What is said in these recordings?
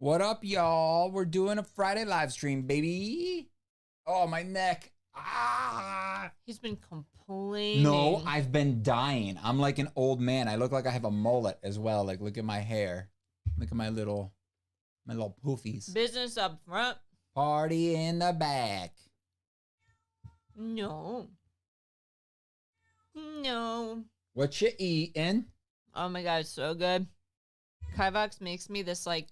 What up, y'all? We're doing a Friday live stream, baby. Oh, my neck. Ah. He's been complaining. No, I've been dying. I'm like an old man. I look like I have a mullet as well. Like, look at my hair. Look at my little poofies. Business up front. Party in the back. No. No. What you eating? Oh my god, it's so good. Kivox makes me this like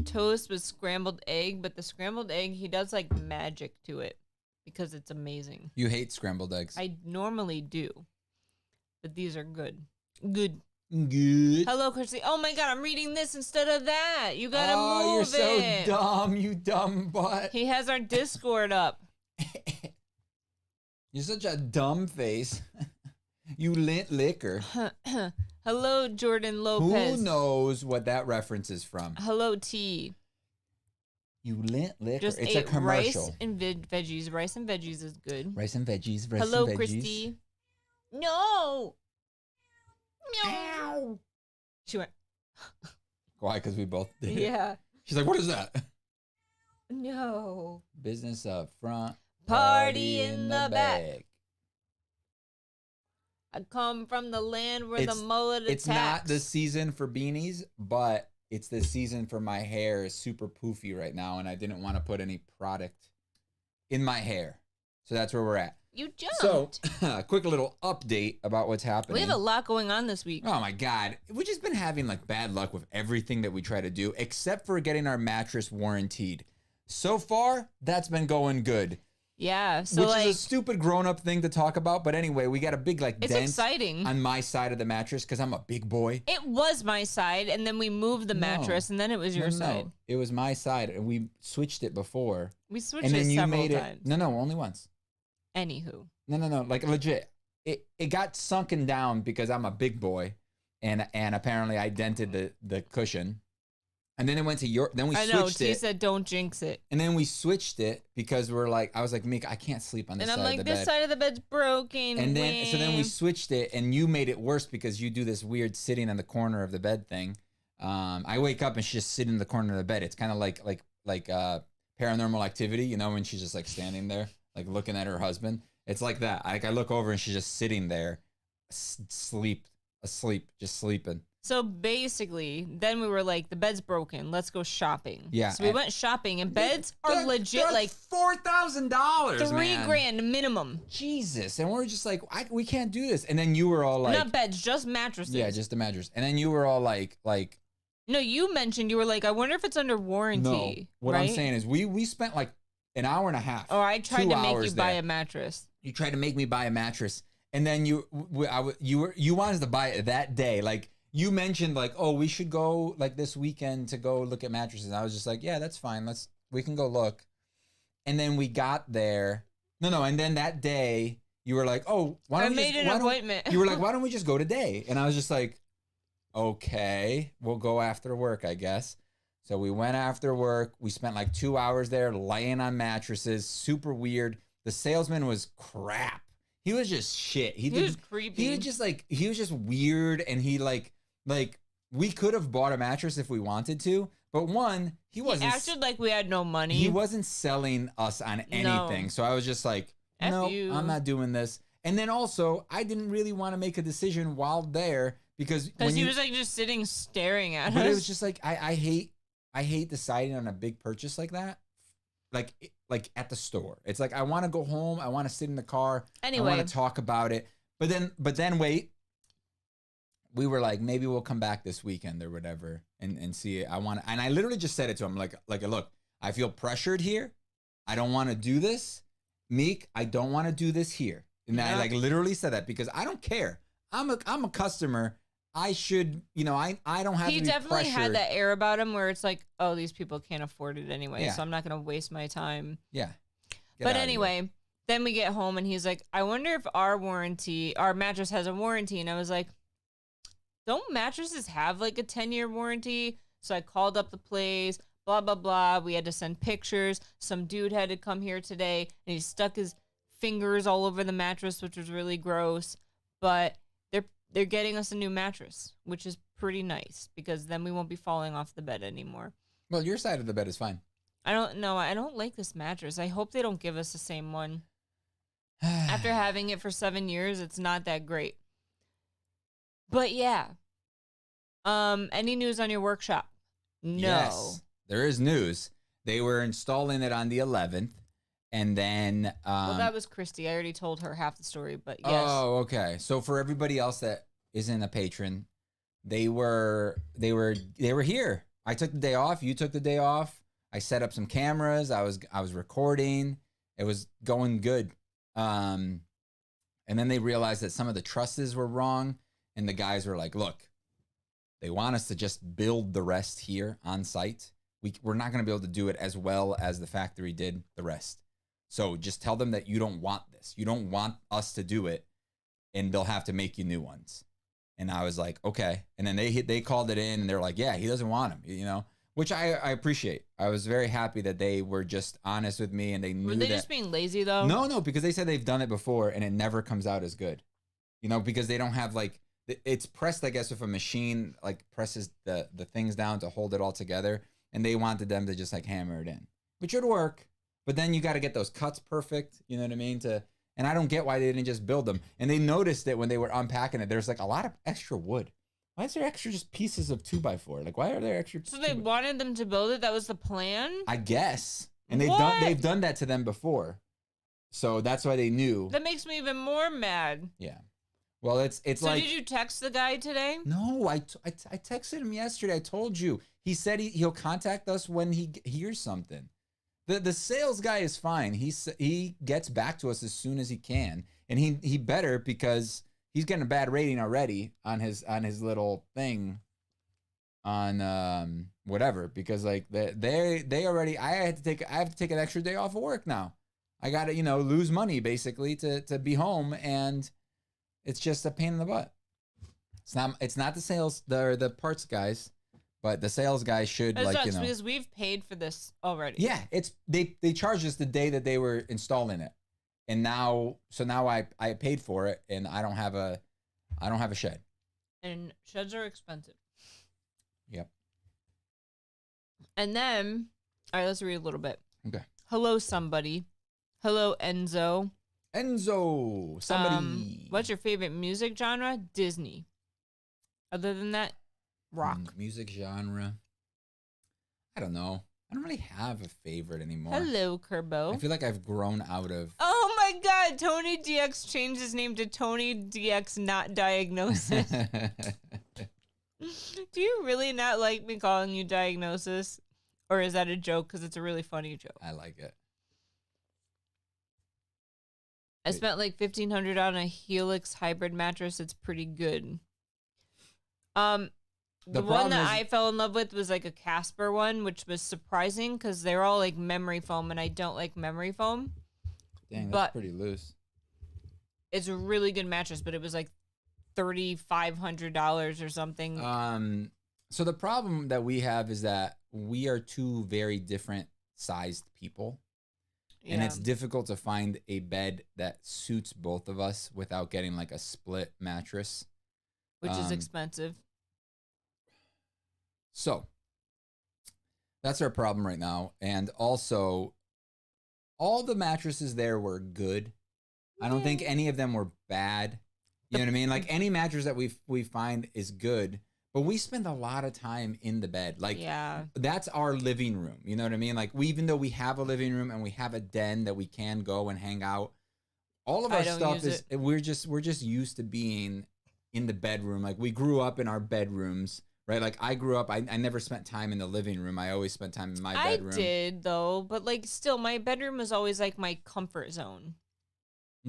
toast with scrambled egg, but the scrambled egg, he does like magic to it because it's amazing. You hate scrambled eggs. I normally do, but these are good. Good. Good. Hello, Chrissy. Oh my god, I'm reading this instead of that. You gotta Oh, move you're it. so dumb, you dumb butt. He has our Discord up. You're such a dumb face. You lint liquor. Hello, Jordan Lopez. Who knows what that reference is from? Hello, T. You lint liquor. Just It's ate a commercial. rice and veggies. Rice and veggies is good. Rice and veggies. Rice Hello, and veggies. Christy. No. Meow. She went. Why? Because we both did. Yeah. She's like, what is that? No. Business up front. Party in the back. I come from the land where the mullet attacks. It's not the season for beanies, but it's the season for my hair is super poofy right now, and I didn't want to put any product in my hair. So that's where we're at. You jumped. So, a quick little update about what's happening. We have a lot going on this week. Oh my God. We've just been having like bad luck with everything that we try to do, except for getting our mattress warranted. So far, that's been going good. Yeah. So Which like, is a stupid grown-up thing to talk about, but anyway, we got a big like it's dent exciting on my side of the mattress because I'm a big boy. It was my side, and then we moved the mattress, and then it was your side. It was my side, and we switched it before. We switched and then it you several made times. it. No, only once. Anywho. No, like legit. It got sunken down because I'm a big boy, and apparently I dented the cushion. And then it went to your. Then we switched it. I know. T said, "Don't jinx it." And then we switched it because we're like, I was like, Meek, I can't sleep on this side of the bed. And I'm like, this side of the bed's broken. And then, so then we switched it, and you made it worse because you do this weird sitting on the corner of the bed thing. I wake up and she's just sitting in the corner of the bed. It's kind of like Paranormal Activity, you know, when she's just like standing there, like looking at her husband. It's like that. Like I look over and she's just sitting there, asleep, just sleeping. So basically, then we were like, the bed's broken. Let's go shopping. Yeah. So we went shopping, and beds are legit like $4,000, $3,000 minimum. Jesus. And we're just like, we can't do this. And then you were all like, not beds, just mattresses. Yeah, just the mattress. And then you were all like. No, you mentioned, you were like, I wonder if it's under warranty. No, what I'm saying is we spent like an hour and a half. Or I tried to make you buy a mattress. You tried to make me buy a mattress. And then you wanted to buy it that day. Like, you mentioned like, oh, we should go like this weekend to go look at mattresses. And I was just like, yeah, that's fine. We can go look. And then we got there. No. And then that day you were like, oh, I made an appointment. You were like, why don't we just go today? And I was just like, okay, we'll go after work, I guess. So we went after work. We spent like 2 hours there laying on mattresses. Super weird. The salesman was crap. He was just shit. He was creepy. He was just weird. And he like we could have bought a mattress if we wanted to, but he wasn't. He acted like we had no money. He wasn't selling us on anything. No. So I was just like, no, I'm not doing this. And then also, I didn't really want to make a decision while there because he was like just sitting staring at us. But it was just like I hate deciding on a big purchase like that. Like at the store. It's like I want to go home, I want to sit in the car, anyway. I want to talk about it. But then wait. We were like, maybe we'll come back this weekend or whatever and see it. And I literally just said it to him like look, I feel pressured here. I don't want to do this. Meek, I don't want to do this here. And I like literally said that because I don't care. I'm a customer. I should, I don't have to be pressured. He definitely had that air about him where it's like, oh, these people can't afford it anyway, so I'm not going to waste my time. Yeah. But anyway, then we get home and he's like, I wonder if our mattress has a warranty. And I was like, don't mattresses have like a 10-year warranty? So I called up the place, blah, blah, blah. We had to send pictures. Some dude had to come here today and he stuck his fingers all over the mattress, which was really gross. But they're getting us a new mattress, which is pretty nice because then we won't be falling off the bed anymore. Well, your side of the bed is fine. I don't know. I don't like this mattress. I hope they don't give us the same one. After having it for 7 years, it's not that great. But yeah. Any news on your workshop? No. Yes, there is news. They were installing it on the 11th, and then well, that was Christy. I already told her half the story, but yes. Oh, okay. So for everybody else that isn't a patron, they were here. I took the day off. You took the day off. I set up some cameras. I was recording. It was going good. And then they realized that some of the trusses were wrong, and the guys were like, "Look, they want us to just build the rest here on site. We're not going to be able to do it as well as the factory did the rest. So just tell them that you don't want this. You don't want us to do it, and they'll have to make you new ones." And I was like, okay. And then they called it in, and they're like, yeah, he doesn't want them, you know, which I appreciate. I was very happy that they were just honest with me, and they knew. Were they just being lazy though? No, because they said they've done it before, and it never comes out as good, you know, because they don't have like, it's pressed, I guess, with a machine, like presses the things down to hold it all together. And they wanted them to just like hammer it in, which would work. But then you got to get those cuts perfect. You know what I mean? And I don't get why they didn't just build them. And they noticed that when they were unpacking it, there's like a lot of extra wood. Why is there extra just pieces of 2x4? Like, why are there extra? So they wanted them to build it? That was the plan? I guess. And they've done that to them before. So that's why they knew. That makes me even more mad. Yeah. Well, it's so like. So did you text the guy today? No, I texted him yesterday. I told you. He said he'll contact us when he hears something. The sales guy is fine. He gets back to us as soon as he can, and he better, because he's getting a bad rating already on his little thing on whatever, because like they already I have to take an extra day off of work now. I got to lose money basically to be home, and it's just a pain in the butt. It's not the sales the parts guys. But the sales guy should it sucks because we've paid for this already. Yeah, it's they charged us the day that they were installing it, and now I paid for it, and I don't have a shed. And sheds are expensive. Yep. And then, all right, let's read a little bit. Okay. Hello, somebody. Hello, Enzo. Enzo, somebody. What's your favorite music genre? Disney. Other than that, rock. Music genre. I don't know. I don't really have a favorite anymore. Hello, Kerbo. I feel like I've grown out of. Oh my God! Tony DX changed his name to Tony DX Not Diagnosis. Do you really not like me calling you Diagnosis, or is that a joke? Because it's a really funny joke. I like it. I spent like $1,500 on a Helix hybrid mattress. It's pretty good. The one that I fell in love with was like a Casper one, which was surprising because they're all like memory foam, and I don't like memory foam. Dang, that's pretty loose. It's a really good mattress, but it was like $3,500 or something. So the problem that we have is that we are two very different sized people. Yeah. And it's difficult to find a bed that suits both of us without getting like a split mattress. Which is expensive. So that's our problem right now. And also, all the mattresses there were good. I don't think any of them were bad. You know what I mean? Like any mattress that we find is good. But we spend a lot of time in the bed. Like, that's our living room. You know what I mean? Like, even though we have a living room and we have a den that we can go and hang out, all of our stuff is, we're just used to being in the bedroom. Like, we grew up in our bedrooms, right? Like, I grew up, I never spent time in the living room. I always spent time in my bedroom. I did, though. But, like, still, my bedroom was always, like, my comfort zone.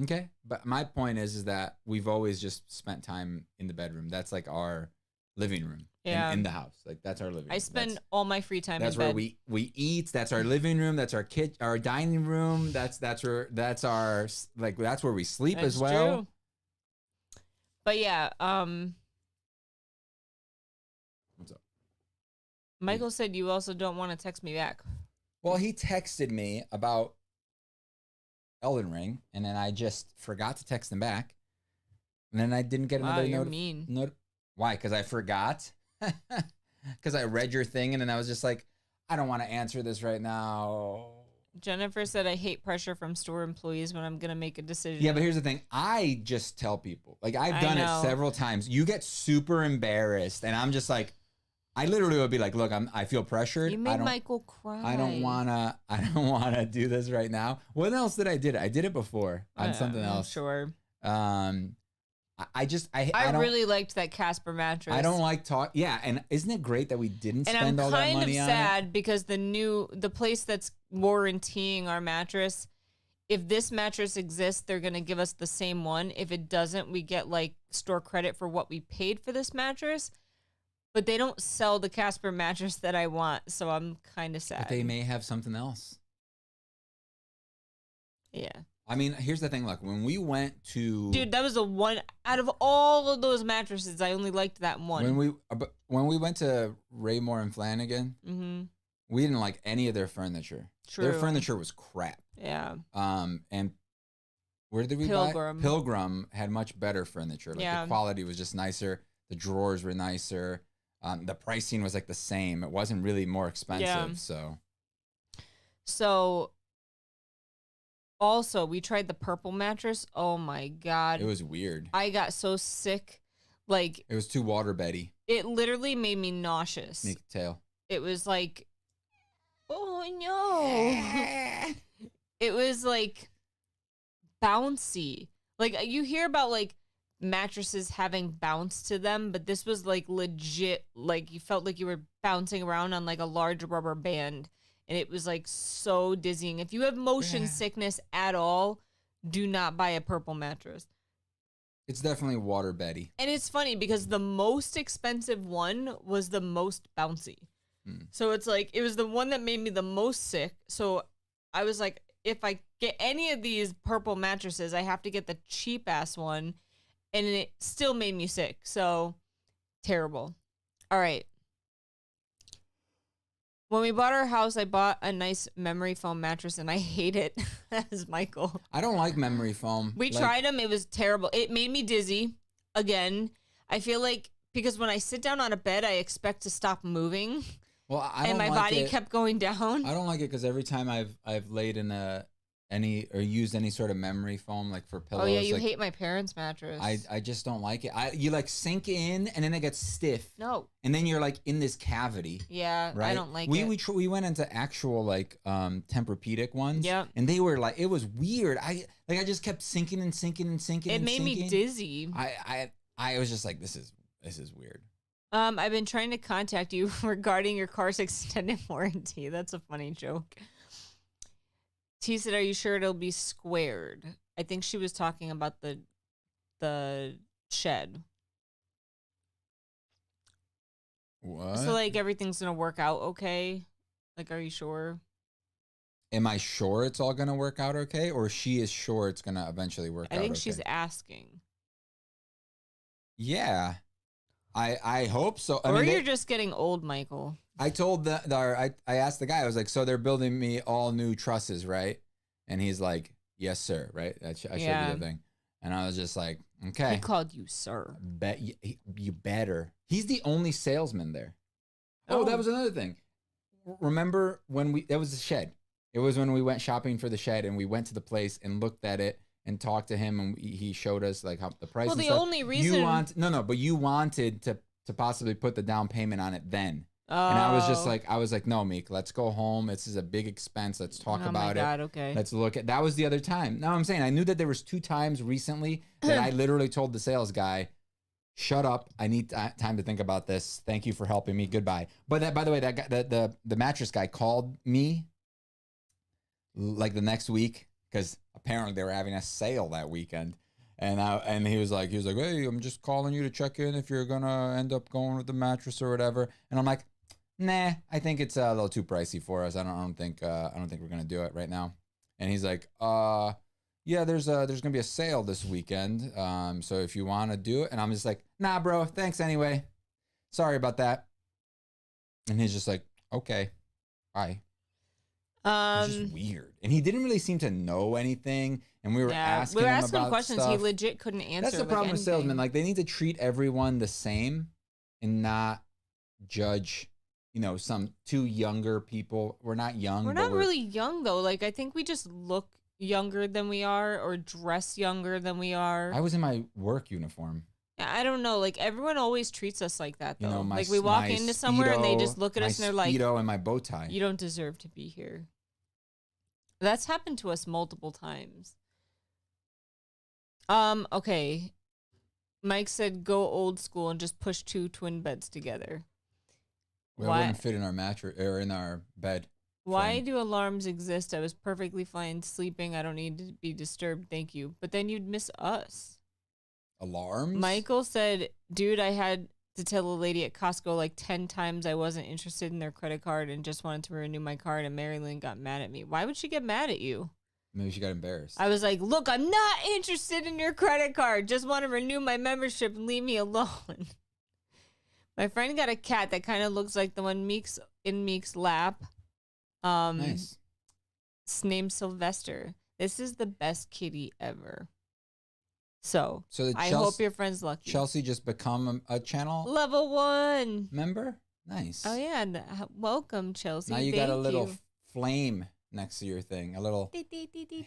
Okay. But my point is that we've always just spent time in the bedroom. That's, like, our living room in the house. Like, that's our living room. I spend all my free time in bed. That's where we eat. That's our living room. That's our our dining room. That's where we sleep as well. True. But yeah, what's up? Michael said you also don't want to text me back. Well, he texted me about Elden Ring, and then I just forgot to text him back. And then I didn't get another you're mean. Why? Because I forgot? Because I read your thing, and then I was just like, I don't want to answer this right now. Jennifer said, I hate pressure from store employees when I'm going to make a decision. Yeah, but here's the thing. I just tell people. Like, I've done it several times. You get super embarrassed, and I'm just like, I literally would be like, look, I feel pressured. You made Michael cry. I don't wanna do this right now. What else did I did? I did it before on something else. Sure. I really liked that Casper mattress. I don't like talk. Yeah, and isn't it great that we didn't spend all that money on it? And I'm kind of sad because the place that's warrantying our mattress, if this mattress exists, they're gonna give us the same one. If it doesn't, we get like store credit for what we paid for this mattress. But they don't sell the Casper mattress that I want, so I'm kind of sad. But they may have something else. Yeah. I mean, here's the thing. Like, when we went to... Dude, that was the one... Out of all of those mattresses, I only liked that one. When we went to Raymore and Flanagan, we didn't like any of their furniture. True. Their furniture was crap. Yeah. And where did we buy? Pilgrim had much better furniture. Like, the quality was just nicer. The drawers were nicer. The pricing was like the same. It wasn't really more expensive. So also we tried the purple mattress. Oh my God. It was weird. I got so sick. Like, it was too waterbeddy. It literally made me nauseous. Sneak tail. It was like, oh no. It was like bouncy. Like, you hear about like mattresses having bounce to them, but this was like legit, like you felt like you were bouncing around on like a large rubber band, and it was like so dizzying. If you have motion sickness at all, do not buy a purple mattress. It's definitely waterbeddy. And it's funny because the most expensive one was the most bouncy. So it's like, it was the one that made me the most sick. So I was like, if I get any of these purple mattresses, I have to get the cheap ass one. And it still made me sick. So, terrible. All right. When we bought our house, I bought a nice memory foam mattress, and I hate it. As Michael. I don't like memory foam. We tried them. It was terrible. It made me dizzy. Again, I feel like, because when I sit down on a bed, I expect to stop moving. Well, and my body kept going down. I don't like it because every time I've laid in used any sort of memory foam, like for pillows. Oh yeah, you hate my parents' mattress. I just don't like it. You like sink in and then it gets stiff. No. And then you're like in this cavity. Yeah, right? I don't like it. We went into actual like Tempur-Pedic ones. Yeah. And they were like, it was weird. I just kept sinking and sinking and sinking. It made me dizzy. I was just like, this is weird. I've been trying to contact you regarding your car's extended warranty. That's a funny joke. T said, are you sure it'll be squared? I think she was talking about the shed. What? So, like, everything's going to work out okay? Like, are you sure? Am I sure it's all going to work out okay? Or she is sure it's going to eventually work out okay? I think she's asking. Yeah. I hope so. Or you're just getting old, Michael. I told I asked the guy, I was like, so they're building me all new trusses, right? And he's like, yes, sir, right? I showed you the thing. And I was just like, okay. He called you sir. You better. He's the only salesman there. Oh, that was another thing. Remember when that was the shed. It was when we went shopping for the shed and we went to the place and looked at it and talked to him, and he showed us like how the price. Well, the only reason but you wanted to possibly put the down payment on it then. And I was like, no, Meek, let's go home. This is a big expense. Let's talk about it. Oh my God, okay. Let's look at, that was the other time. No, I'm saying, I knew that there was 2 times recently that I literally told the sales guy, shut up. I need time to think about this. Thank you for helping me. Goodbye. But by the way, that guy, the mattress guy called me like the next week because apparently they were having a sale that weekend. And he was like, hey, I'm just calling you to check in if you're gonna end up going with the mattress or whatever. And I'm like, nah, I think it's a little too pricey for us. I don't think we're gonna do it right now. And he's like, yeah, there's gonna be a sale this weekend. So if you want to do it, and I'm just like, nah, bro, thanks anyway. Sorry about that. And he's just like, okay, bye. It's just weird, and he didn't really seem to know anything. And we were asking him about questions. Stuff. He legit couldn't answer. That's the problem with salesmen. Like, they need to treat everyone the same and not judge some two younger people. We're not young. We're but not really young though. Like I think we just look younger than we are or dress younger than we are. I was in my work uniform. I don't know. Like everyone always treats us like that though. My, like we walk into somewhere and they just look at us and they're like, Speedo and my bow tie. You don't deserve to be here. That's happened to us multiple times. Okay. Mike said go old school and just push 2 twin beds together. Well, it wouldn't fit in our mattress or in our bed. Why do alarms exist? I was perfectly fine sleeping. I don't need to be disturbed. Thank you. But then you'd miss us. Alarms? Michael said, dude, I had to tell a lady at Costco like 10 times I wasn't interested in their credit card and just wanted to renew my card, and Marilyn got mad at me. Why would she get mad at you? Maybe she got embarrassed. I was like, look, I'm not interested in your credit card. Just want to renew my membership and leave me alone. My friend got a cat that kind of looks like the one in Meek's lap. Nice. It's named Sylvester. This is the best kitty ever. So I hope your friend's lucky. Chelsea just become a channel level 1 member. Nice. Oh yeah, welcome Chelsea. Now you got a little flame next to your thing, a little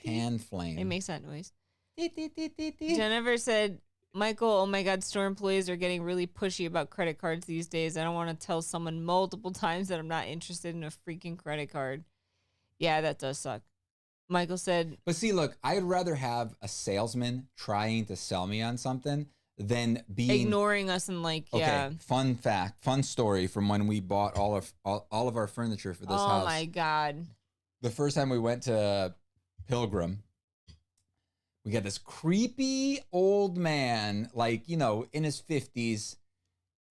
hand flame. It makes that noise. Jennifer said, Michael, oh my God, store employees are getting really pushy about credit cards these days. I don't want to tell someone multiple times that I'm not interested in a freaking credit card. Yeah, that does suck. Michael said, but see, look, I'd rather have a salesman trying to sell me on something than being ignoring us and like, yeah. Fun story from when we bought all of our furniture for this house. Oh my God. The first time we went to Pilgrim, we got this creepy old man, like, in his 50s,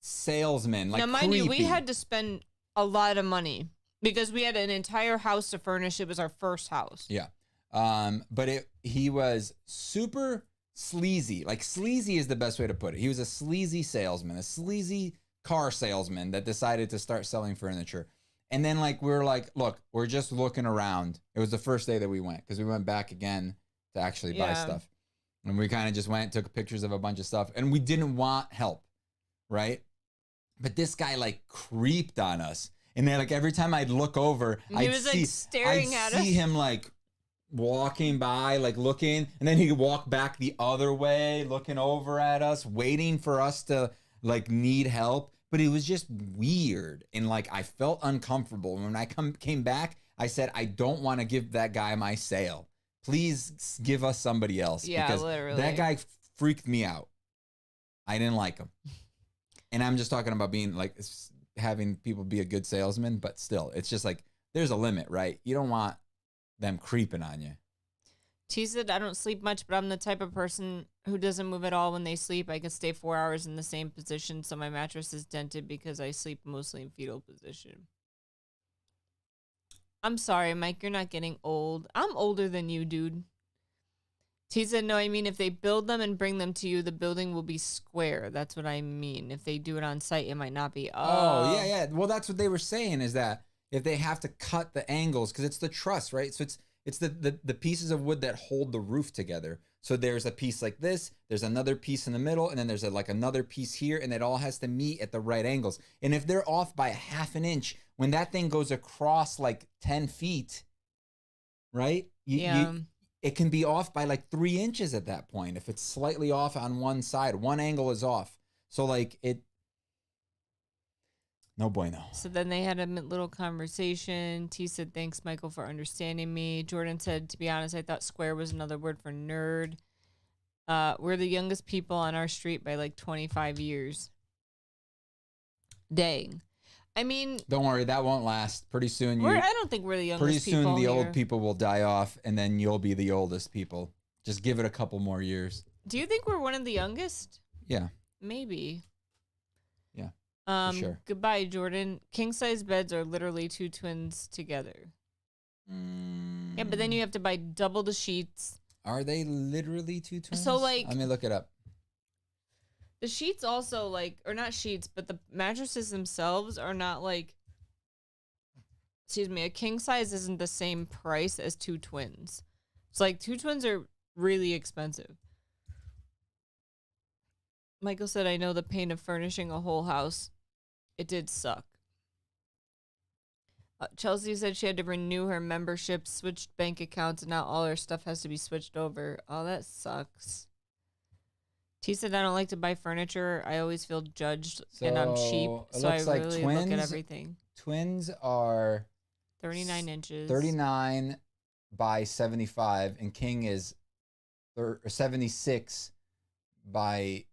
salesman, like, now, mind creepy. you, we had to spend a lot of money because we had an entire house to furnish. It was our first house. Yeah. But he was super sleazy. Like, sleazy is the best way to put it. He was a sleazy salesman, a sleazy car salesman that decided to start selling furniture. And then, like, we were like, look, we're just looking around. It was the first day that we went because we went back again to actually buy stuff. And we kind of just went, took pictures of a bunch of stuff, and we didn't want help, right? But this guy, like, creeped on us. And then, like, every time I'd look over, I'd see him, like, walking by, like, looking, and then he'd walk back the other way, looking over at us, waiting for us to, like, need help. But it was just weird, and, like, I felt uncomfortable. When I came back, I said, I don't want to give that guy my sale. Please give us somebody else. Yeah, because literally. That guy freaked me out. I didn't like him. And I'm just talking about being, like, having people be a good salesman, but still, it's just like, there's a limit, right? You don't want them creeping on you. She said, I don't sleep much, but I'm the type of person who doesn't move at all when they sleep. I can stay 4 hours in the same position, so my mattress is dented because I sleep mostly in fetal position. I'm sorry, Mike, you're not getting old. I'm older than you, dude. She said, no, I mean, if they build them and bring them to you, the building will be square. That's what I mean. If they do it on site, it might not be. Oh, yeah. Well, that's what they were saying, is that if they have to cut the angles, because it's the truss, right? So it's the pieces of wood that hold the roof together. So there's a piece like this, there's another piece in the middle, and then there's like another piece here, and it all has to meet at the right angles. And if they're off by 1/2 inch, when that thing goes across like 10 feet, right? It can be off by like 3 inches at that point. If it's slightly off on one side, one angle is off. So like no bueno. So then they had a little conversation. T said, thanks, Michael, for understanding me. Jordan said, to be honest, I thought square was another word for nerd. We're the youngest people on our street by like 25 years. Dang. I mean, don't worry, that won't last. Pretty soon, I don't think we're the youngest pretty people. Pretty soon, the here. old people will die off, and then you'll be the oldest people. Just give it a couple more years. Do you think we're one of the youngest? Yeah. Maybe. Yeah. For sure. Goodbye, Jordan. King size beds are literally 2 twins together. Yeah, but then you have to buy double the sheets. Are they literally 2 twins? So like, let me look it up. The sheets also, like, or not sheets, but the mattresses themselves are not like, excuse me, a king size isn't the same price as 2 twins. It's like 2 twins are really expensive. Michael said, I know the pain of furnishing a whole house. It did suck. Chelsea said she had to renew her membership, switched bank accounts, and now all her stuff has to be switched over. Oh, that sucks. T said, I don't like to buy furniture. I always feel judged, and I'm cheap, so I really look at everything. Twins are 39 inches. 39 by 75, and king is 76 by...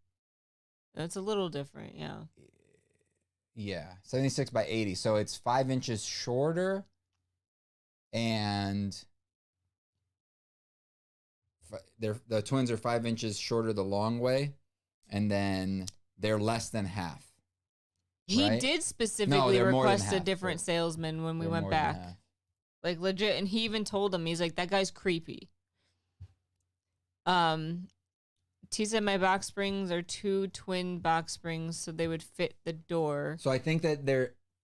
That's a little different, yeah. Yeah, 76 by 80. So it's 5 inches shorter, and the twins are 5 inches shorter the long way, and then they're less than half. He right? did specifically request a half, different salesman when we went back. Like legit, and he even told him, he's like, that guy's creepy. T said my box springs are 2 twin box springs, so they would fit the door. So I think that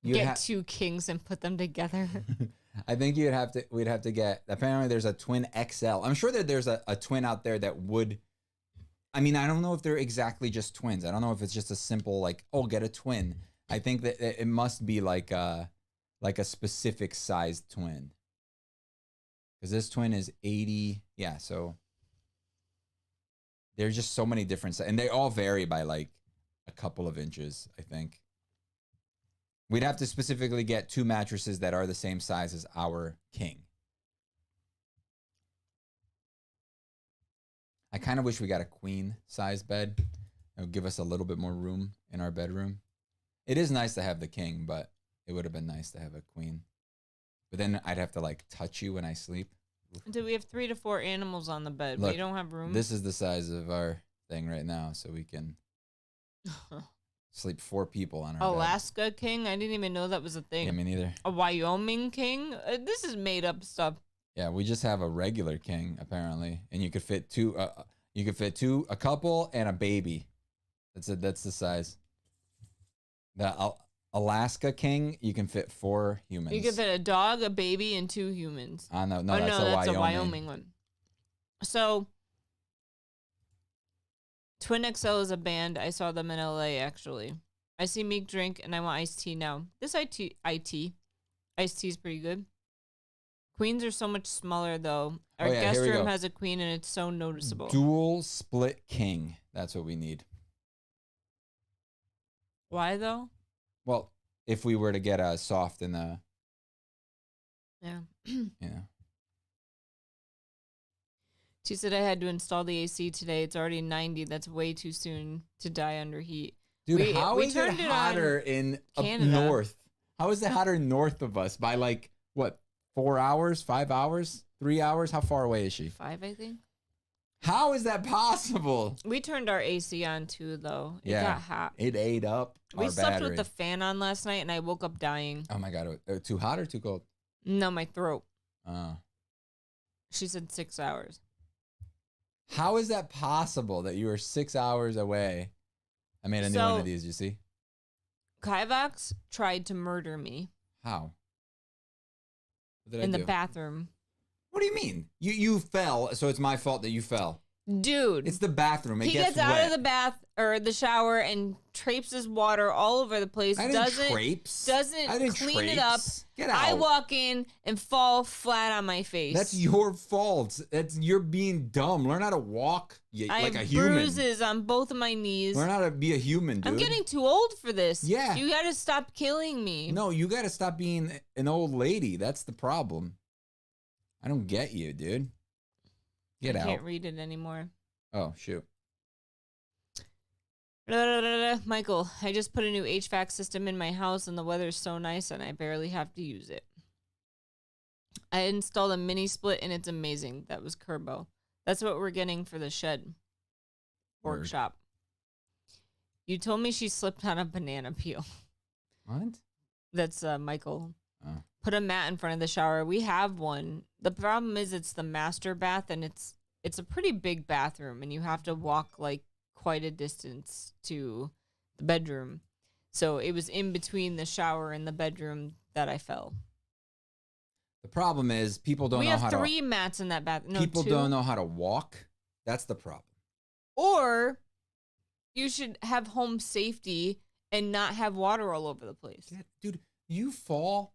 get 2 kings and put them together. I think we'd have to get, apparently there's a twin XL. I'm sure that there's a twin out there that would, I mean, I don't know if they're exactly just twins. I don't know if it's just a simple like, oh, get a twin. I think that it must be like a specific sized twin. Because this twin is 80. Yeah, so there's just so many different, and they all vary by like a couple of inches, I think. We'd have to specifically get 2 mattresses that are the same size as our king. I kind of wish we got a queen size bed. It would give us a little bit more room in our bedroom. It is nice to have the king, but it would have been nice to have a queen. But then I'd have to like touch you when I sleep. Do we have 3 to 4 animals on the bed? Look, we don't have room. This is the size of our thing right now, so we can sleep 4 people on our Alaska bed. king? I didn't even know that was a thing. Yeah, me neither. A Wyoming king? This is made up stuff. Yeah, we just have a regular king apparently, and you could fit 2. You could fit 2, a couple, and a baby. That's it. That's the size. The Alaska king, you can fit 4 humans. You can fit a dog, a baby, and 2 humans. No, that's a Wyoming one. So, Twin XL is a band. I saw them in LA, actually. I see Meek drink, and I want iced tea now. This iced tea is pretty good. Queens are so much smaller, though. Our guest room has a queen, and it's so noticeable. Dual split king. That's what we need. Why, though? Well, if we were to get a soft and a... Yeah. Yeah. She said I had to install the AC today. It's already 90. That's way too soon to die under heat. Dude, how is it hotter in north? How is it hotter north of us by like, what, 4 hours, 5 hours, 3 hours? How far away is she? 5, I think. How is that possible? We turned our AC on too, though. It got hot. It ate up our We slept battery. with the fan on last night, and I woke up dying. Oh my God. Too hot or too cold? No, my throat. Oh. She said 6 hours. How is that possible that you were 6 hours away? I made a new one of these, you see? Kivox tried to murder me. How? What did I do? In the bathroom. What do you mean? You fell, so it's my fault that you fell. Dude. It's the bathroom. It gets wet. He gets out of the bath or the shower and traipses water all over the place. Doesn't clean it up. Get out. I walk in and fall flat on my face. That's your fault. You're being dumb. Learn how to walk like a human. I have bruises on both of my knees. Learn how to be a human, dude. I'm getting too old for this. Yeah. You got to stop killing me. No, you got to stop being an old lady. That's the problem. I don't get you, dude. Get out. I can't read it anymore. Oh, shoot. Michael, I just put a new HVAC system in my house and the weather's so nice and I barely have to use it. I installed a mini split and it's amazing. That was Kerbo. That's what we're getting for the shed workshop. You told me she slipped on a banana peel. What? That's Michael. Oh. Put a mat in front of the shower. We have one. The problem is it's the master bath and it's a pretty big bathroom and you have to walk like quite a distance to the bedroom. So it was in between the shower and the bedroom that I fell. The problem is people don't know how to... We have 3 mats in that bathroom. No, people 2. don't know how to walk. That's the problem. Or you should have home safety and not have water all over the place. Dude, you fall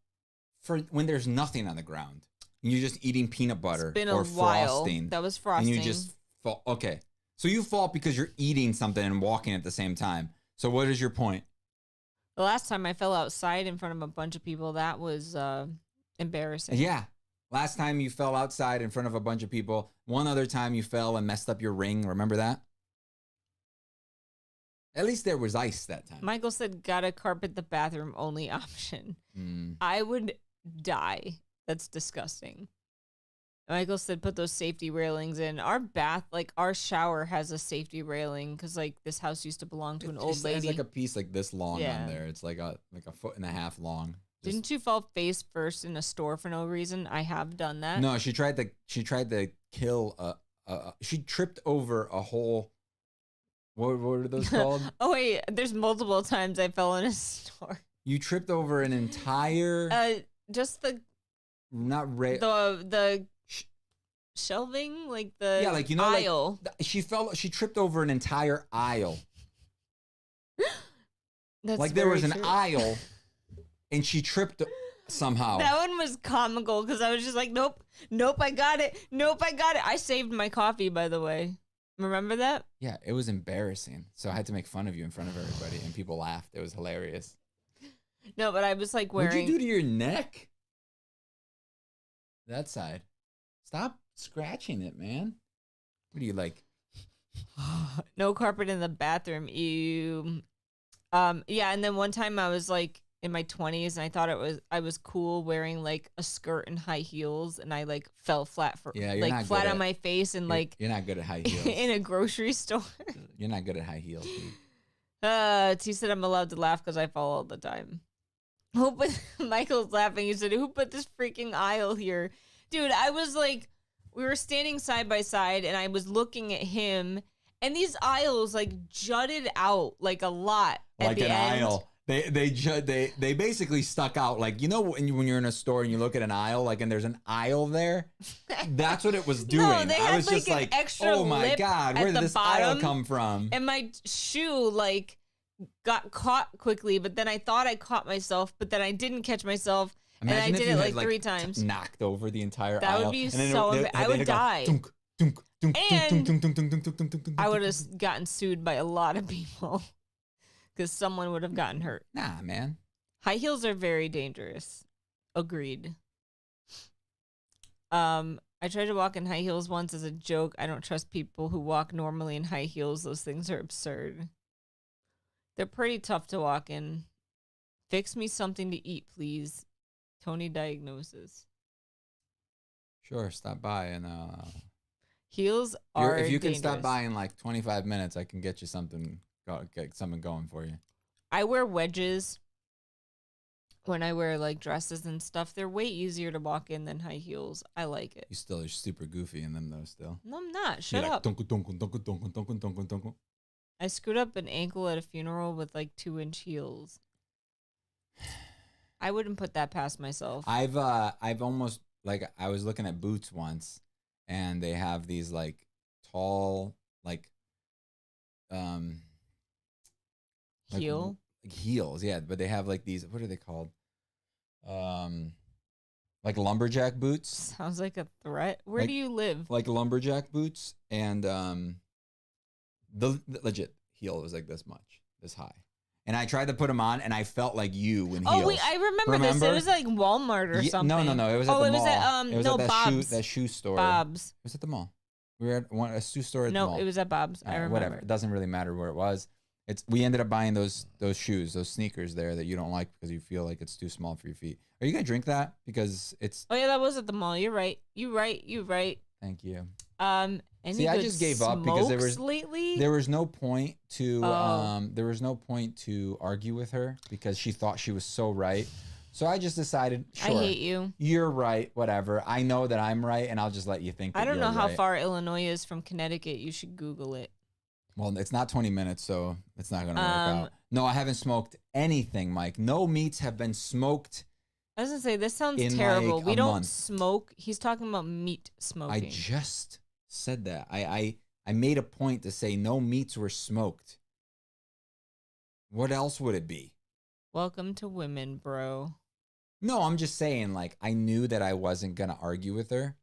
for when there's nothing on the ground. And you're just eating peanut butter It's been or a while. frosting. That was frosting. And you just fall. Okay. So you fall because you're eating something and walking at the same time. So what is your point? The last time I fell outside in front of a bunch of people, that was embarrassing. Yeah. Last time you fell outside in front of a bunch of people. One other time you fell and messed up your ring. Remember that? At least there was ice that time. Michael said, gotta carpet the bathroom only option. I would die. That's disgusting. Michael said, put those safety railings in. Our bath, like our shower has a safety railing because like this house used to belong to an old lady. It's like a piece like this long on there. It's like a foot and a half long. Didn't you fall face first in a store for no reason? I have done that. No, she tried to kill she tripped over a whole, what are those called? Oh wait, there's multiple times I fell in a store. You tripped over an entire just the shelving, like the like aisle. Like, she tripped over an entire aisle. That's like there was an true. aisle and she tripped somehow. That one was comical because I was just like, nope, I got it. I saved my coffee, by the way. Remember that? Yeah, it was embarrassing. So I had to make fun of you in front of everybody and people laughed. It was hilarious. No, but I was like wearing. What'd you do to your neck? That side. Stop scratching it, man. What are you like? No carpet in the bathroom. Ew. Yeah, and then one time I was like in my 20s and I thought I was cool wearing like a skirt and high heels and I like fell flat not flat on my face and you're not good at high heels. in a grocery store. You're not good at high heels, dude. T said I'm allowed to laugh because I fall all the time. Michael's laughing. He said, who put this freaking aisle here? Dude, I was like, we were standing side by side and I was looking at him and these aisles like jutted out like a lot at like the an end. aisle. They basically stuck out. Like, you know, when you're in a store and you look at an aisle, like, and there's an aisle there, that's what it was doing. No, they had I was like just an like, extra oh my lip God, at where did the this aisle bottom, come from? And my shoe like got caught quickly, but then I thought I caught myself, but then I didn't catch myself. Imagine and I if did you it had, like 3 times. Knocked over the entire that aisle. Would be so I would die. And I would have gotten sued by a lot of people because someone would have gotten hurt. Nah, man. High heels are very dangerous. Agreed. I tried to walk in high heels once as a joke. I don't trust people who walk normally in high heels. Those things are absurd. They're pretty tough to walk in. Fix me something to eat, please. Tony diagnoses. Sure, stop by and heels are if you can dangerous. stop by in like 25 minutes, I can get you something, get something going for you. I wear wedges when I wear like dresses and stuff. They're way easier to walk in than high heels. I like it. You still are super goofy in them though. Still. No, I'm not. Shut You're up. Like, I screwed up an ankle at a funeral with like 2-inch heels. I wouldn't put that past myself. I've almost, like, I was looking at boots once and they have these like tall, like heel? Like heels, yeah, but they have like these, what are they called? Like lumberjack boots. Sounds like a threat. Where do you live? Like lumberjack boots, and the legit heel was like this much, this high. And I tried to put them on, and I felt like you in heels. Oh wait, I remember this. It was like Walmart or something. No. It was at the mall. It was at it was no at Bob's. that shoe store. Bob's. It was at the mall. We were at a shoe store at the mall. No, it was at Bob's. I remember. Whatever. It doesn't really matter where it was. We ended up buying those shoes, those sneakers there that you don't like because you feel like it's too small for your feet. Are you gonna drink that? Because it's. Oh yeah, that was at the mall. You're right. You right. Thank you. Any See, I just gave up because there was no point to argue with her because she thought she was so right. So I just decided, sure, I hate you. You're right, whatever. I know that I'm right, and I'll just let you think that I don't know how right. far Illinois is from Connecticut. You should Google it. Well, it's not 20 minutes, so it's not going to work out. No, I haven't smoked anything, Mike. No meats have been smoked. I was going to say, this sounds terrible. Like we don't month. smoke. He's talking about meat smoking. I just said that. I made a point to say no meats were smoked. What else would it be? Welcome to women, bro. No, I'm just saying, like, I knew that I wasn't gonna argue with her.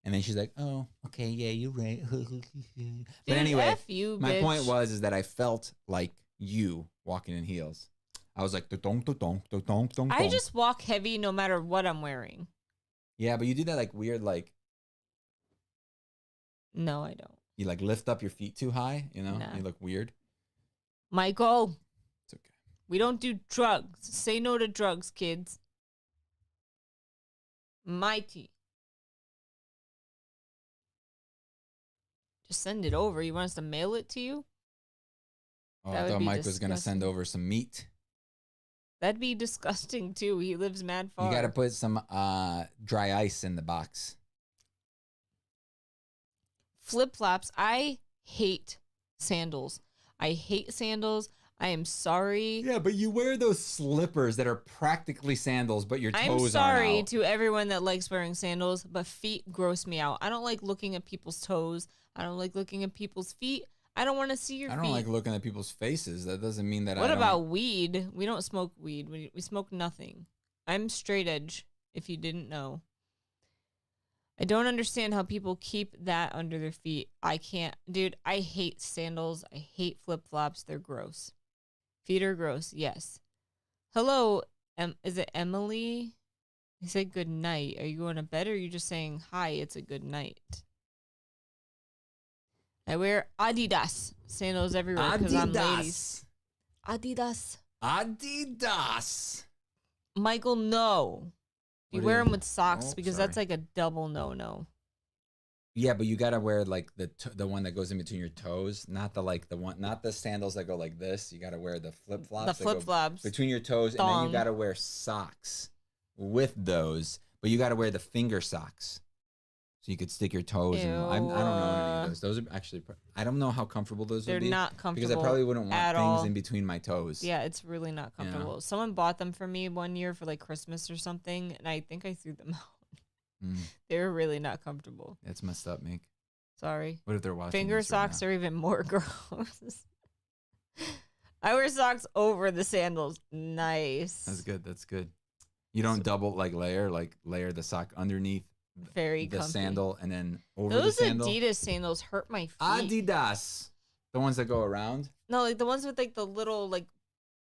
And then she's like, "Oh, okay, yeah, you're right." But anyway, F you, my bitch. point is that I felt like you walking in heels. I was like, "Dong, dong, dong, dong, dong." I just walk heavy no matter what I'm wearing. Yeah, but you do that like weird, like No, I don't. you like lift up your feet too high. You know, Nah. you look weird. Michael, It's okay. we don't do drugs. Say no to drugs, kids. Mighty. Just send it over. You want us to mail it to you? Oh, That I would thought be Mike was gonna send disgusting. over some meat. That'd be disgusting too. He lives mad far. You got to put some dry ice in the box. Flip flops. I hate sandals. I hate sandals. I am sorry. Yeah, but you wear those slippers that are practically sandals, but your toes I'm aren't sorry out. to everyone that likes wearing sandals, but feet gross me out. I don't like looking at people's toes. I don't like looking at people's feet. I don't want to see your feet. I don't like looking at people's faces. That doesn't mean that What I don't. about weed? We don't smoke weed. We smoke nothing. I'm straight edge, if you didn't know. I don't understand how people keep that under their feet. I can't. Dude, I hate sandals. I hate flip-flops. They're gross. Feet are gross, yes. Hello, is it Emily? I said good night. Are you going to bed or are you just saying hi, it's a good night? I wear Adidas sandals everywhere because I'm ladies. Adidas. Adidas. Michael, no. You What wear is- them with socks Oh, because sorry. that's like a double no-no. Yeah, but you gotta wear like the one that goes in between your toes, not the sandals that go like this. You gotta wear the flip flops. The flip-flops. between your toes, and then Thong. you gotta wear socks with those. But you gotta wear the finger socks, so you could stick your toes in. I don't know any of those. Those are actually. I don't know how comfortable those They're would be. not comfortable Because I probably wouldn't want at things all. in between my toes. Yeah, it's really not comfortable. Someone bought them for me one year for like Christmas or something, and I think I threw them out. They were really not comfortable. That's messed up, Meek. Sorry. What if they're watching? Finger this right socks now? are even more gross. I wear socks over the sandals. Nice. That's good. That's good. You don't double layer the sock underneath Very the comfy. sandal and then over Those the sandal. Adidas sandals hurt my feet. Adidas, the ones that go around, No, like the ones with like the little like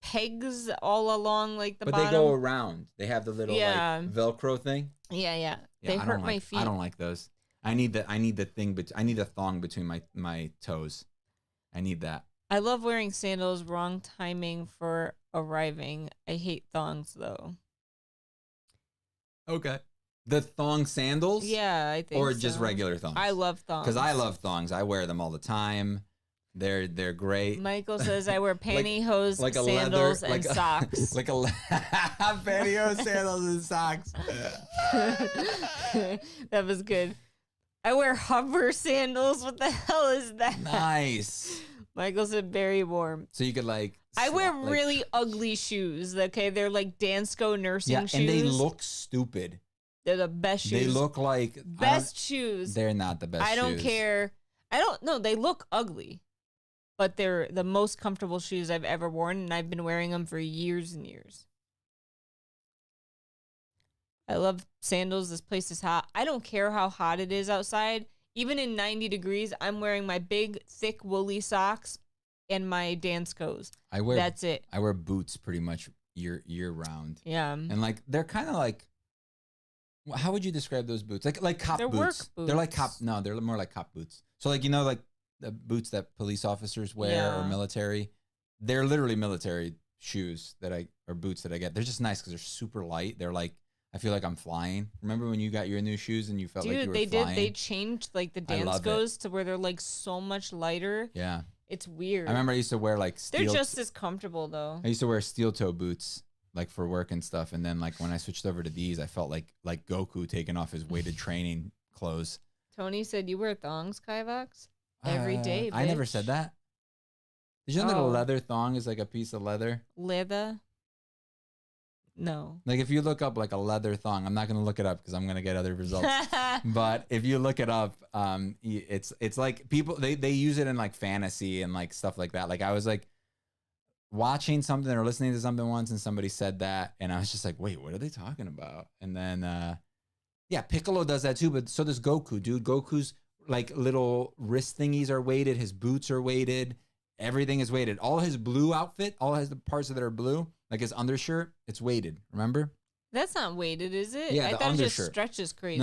pegs all along like the but bottom. they go around. They have the little Yeah. like Velcro thing. Yeah. Yeah, They I hurt don't my like, feet. I don't like those. I need the thing, but I need a thong between my toes. I need that. I love wearing sandals. Wrong timing for arriving. I hate thongs though. Okay. The thong sandals? Yeah, I think. Or just so. regular thongs? I love thongs. Because I love thongs. I wear them all the time. They're great. Michael says I wear pantyhose, Like a sandals, leather, and socks. like a pantyhose, sandals, and socks. That was good. I wear hover sandals. What the hell is that? Nice. Michael said very warm. So you could I wear really ugly shoes. Okay, they're like Dansko nursing shoes. and they look stupid. They're the best shoes. They look like best shoes. They're not the best. I don't shoes. care. I don't know. They look ugly, but they're the most comfortable shoes I've ever worn, and I've been wearing them for years and years. I love sandals. This place is hot. I don't care how hot it is outside. Even in 90 degrees, I'm wearing my big, thick, woolly socks and my Danskos. That's it. I wear boots pretty much year round. Yeah. And they're kind of like, how would you describe those boots? Like cop They're boots. work boots. They're like cop. No, they're more like cop boots. So like the boots that police officers wear or Yeah. military. They're literally military shoes or boots that I get. They're just nice because they're super light. They're like, I feel like I'm flying. Remember when you got your new shoes and you felt like you were flying? They changed like the I love Danskos to where they're like so much lighter. Yeah. It's weird. I remember I used to wear They're steel. just as comfortable though. I used to wear steel toe boots for work and stuff. And then when I switched over to these, I felt like Goku taking off his weighted training clothes. Tony said you wear thongs, Kivox? Every day, I never bitch. said that. Did you know that a Oh. leather thong is like a piece of leather? Leather? No. Like if you look up like a leather thong, I'm not gonna look it up because I'm gonna get other results. But if you look it up, it's like people they use it in like fantasy and like stuff like that. Like I was like watching something or listening to something once and somebody said that, and I was just like, wait, what are they talking about? And then, yeah, Piccolo does that too, but so does Goku, dude. Goku's like little wrist thingies are weighted. His boots are weighted. Everything is weighted. All his blue outfit, all his the parts that are blue, like his undershirt, it's weighted. Remember? That's not weighted, is it? Yeah, I the thought it just undershirt. stretches crazy.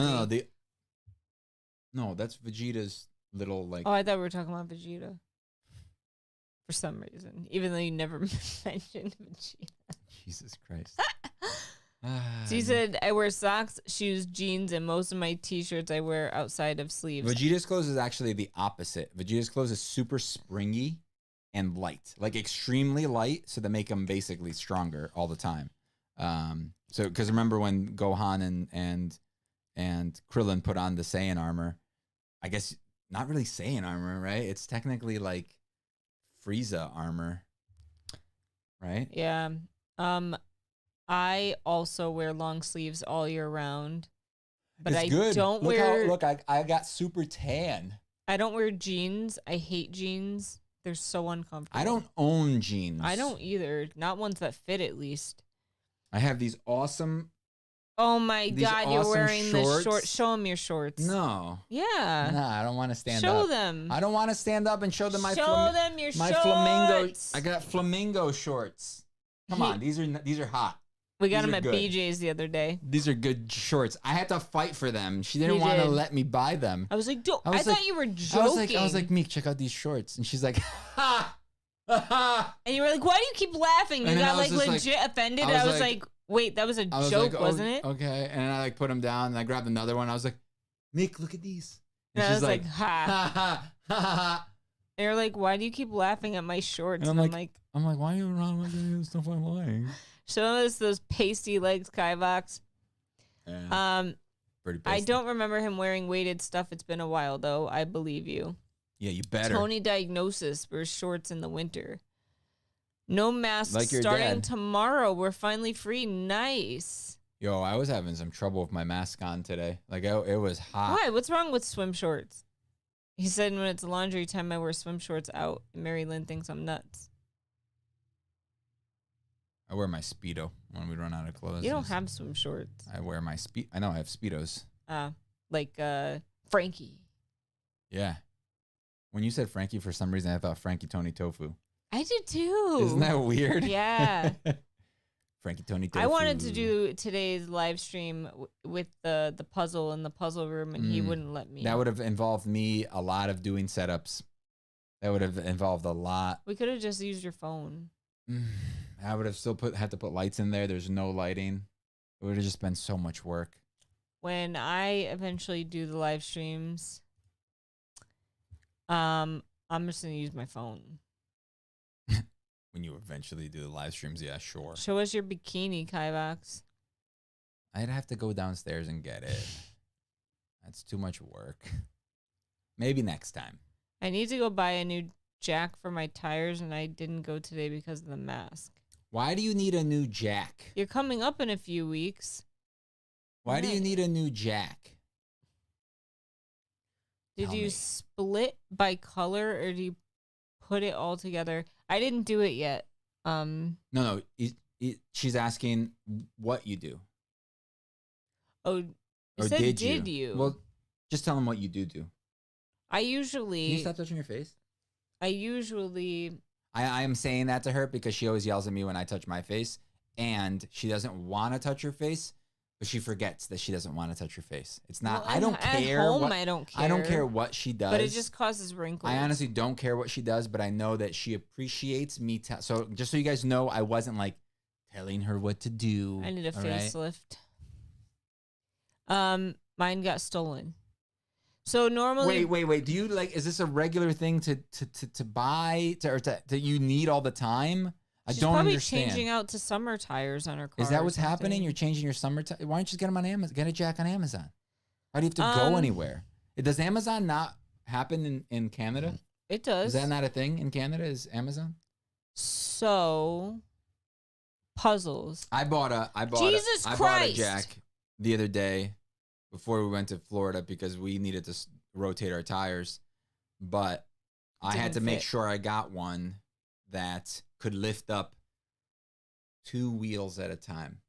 No, that's Vegeta's little like. Oh, I thought we were talking about Vegeta. For some reason, even though you never mentioned Vegeta. Jesus Christ. She said, I wear socks, shoes, jeans, and most of my t-shirts I wear outside of sleeves. Vegeta's clothes is actually the opposite. Vegeta's clothes is super springy and light, like extremely light, so they make them basically stronger all the time. So because remember when Gohan and Krillin put on the Saiyan armor, I guess not really Saiyan armor, right? It's technically like Frieza armor, right? Yeah. I also wear long sleeves all year round, but it's I good. don't look wear. Look, I got super tan. I don't wear jeans. I hate jeans. They're so uncomfortable. I don't own jeans. I don't either. Not ones that fit, at least. I have these awesome. Oh my God! You're awesome wearing shorts. the shorts. Show them your shorts. No. Yeah. Nah, I don't want to stand up. Show them. I don't want to stand up and show them my Show them your my shorts. flamingo. I got flamingo shorts. Come on, these are hot. We got These them are at good. BJ's the other day. These are good shorts. I had to fight for them. She didn't want to let me buy them. I was like, I thought you were joking. I was like, Meek, check out these shorts. And she's like, ha, ha. And you were like, why do you keep laughing? You got like legit offended. I was like, wait, that was a joke, wasn't it? Okay. And I like put them down and I grabbed another one. I was like, Meek, look at these. And I she's was like, ha. ha, ha, ha, ha. And you're like, why do you keep laughing at my shorts? And I'm like, why are you around with the stuff I like? Show us those pasty legs, Kivox. Yeah, pretty pasty. I don't remember him wearing weighted stuff. It's been a while, though. I believe you. Yeah, you better. Tony Diagnosis wears shorts in the winter. No masks Like your starting dad. tomorrow. We're finally free. Nice. Yo, I was having some trouble with my mask on today. Like, it was hot. Why? What's wrong with swim shorts? He said when it's laundry time, I wear swim shorts out. And Mary Lynn thinks I'm nuts. I wear my Speedo when we run out of clothes. You don't have swim shorts. I wear my I know I have Speedos. Like Frankie. Yeah. When you said Frankie, for some reason I thought Frankie Tony Tofu. I did too. Isn't that weird? Yeah. Frankie Tony Tofu. I wanted to do today's live stream with the puzzle in the puzzle room, and he wouldn't let me. That would have involved me a lot of doing setups. That would have involved a lot. We could have just used your phone. I would have still had to put lights in there. There's no lighting. It would have just been so much work. When I eventually do the live streams, I'm just gonna use my phone. When you eventually do the live streams, yeah, sure. Show us your bikini, Kivox. I'd have to go downstairs and get it. That's too much work. Maybe next time. I need to go buy a new jack for my tires, and I didn't go today because of the mask. Why do you need a new jack? You're coming up in a few weeks. Why do you need a new jack? Did you split by color, or do you put it all together? I didn't do it yet. No. She's asking what you do. Oh, or said, did you? Well, just tell them what you do. I usually. Can you stop touching your face? I am saying that to her because she always yells at me when I touch my face, and she doesn't want to touch her face, but she forgets that she doesn't want to touch her face. It's not. Well, I don't care. At home, I don't care. I don't care what she does. But it just causes wrinkles. I honestly don't care what she does, but I know that she appreciates me. So just so you guys know, I wasn't like telling her what to do. I need a facelift. Mine got stolen. So normally, wait. Do you like? Is this a regular thing to buy or to you need all the time? She's I don't probably understand. changing out to summer tires on her car. Is that what's happening? You're changing your summer tires? Why don't you just get them on Amazon? Get a jack on Amazon. Why do you have to go anywhere? Does Amazon not happen in Canada? It does. Is that not a thing in Canada? Is Amazon? So, puzzles. I bought a jack the other day before we went to Florida because we needed to rotate our tires, but I had to make sure I got one that could lift up 2 wheels at a time.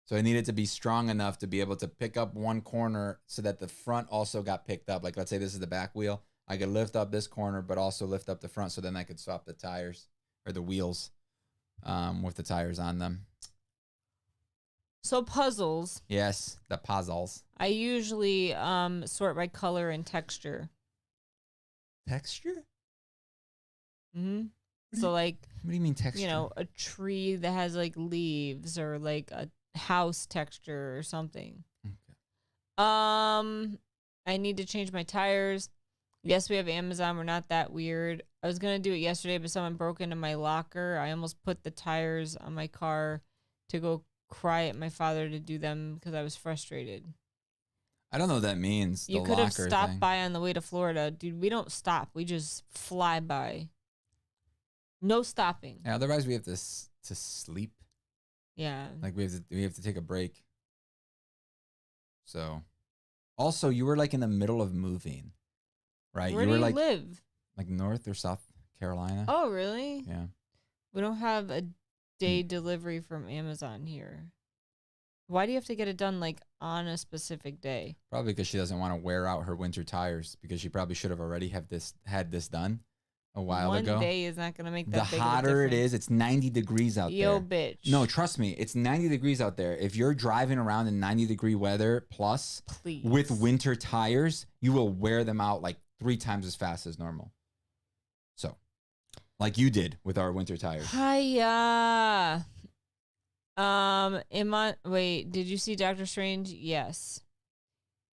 So I needed to be strong enough to be able to pick up one corner so that the front also got picked up. Like, let's say this is the back wheel. I could lift up this corner, but also lift up the front, so then I could swap the tires or the wheels with the tires on them. So puzzles. Yes, the puzzles. I usually sort by color and texture. Texture? Mm-hmm. So like, what do you mean texture? You know, a tree that has like leaves, or like a house texture or something. Okay. I need to change my tires. Yes, we have Amazon. We're not that weird. I was gonna do it yesterday, but someone broke into my locker. I almost put the tires on my car to go cry at my father to do them because I was frustrated. I don't know what that means. You could have stopped by on the way to Florida. Dude, we don't stop. We just fly by. No stopping. Yeah, otherwise we have to sleep. Yeah. Like we have to take a break. So, also you were like in the middle of moving, right? Where you were do you like live? Like North or South Carolina. Oh, really? Yeah. We don't have a day delivery from Amazon here. Why do you have to get it done like on a specific day? Probably because she doesn't want to wear out her winter tires, because she probably should have already had this done a while ago. One day is not going to make that the big of a hotter it difference. is, it's 90 degrees out Yo, there. bitch. No, trust me, it's 90 degrees out there. If you're driving around in 90-degree weather plus Please. with winter tires, you will wear them out like 3 times as fast as normal. So, like you did with our winter tires. Hiya. Wait, did you see Doctor Strange? Yes.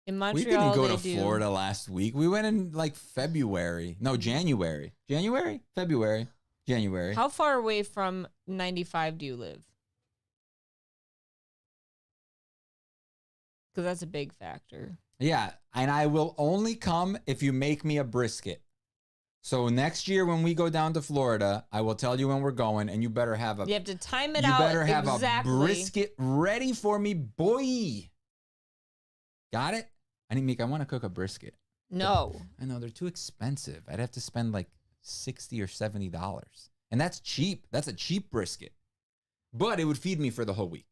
In Montreal, We didn't go to do. Florida last week. We went in like February. No, January. February. January. How far away from 95 do you live? Because that's a big factor. Yeah, and I will only come if you make me a brisket. So next year when we go down to Florida, I will tell you when we're going, and you better have You have to time it you out. better have exactly. a brisket ready for me, boy. Got it? I want to cook a brisket. No. I know they're too expensive. I'd have to spend like $60 or $70. And that's cheap. That's a cheap brisket. But it would feed me for the whole week.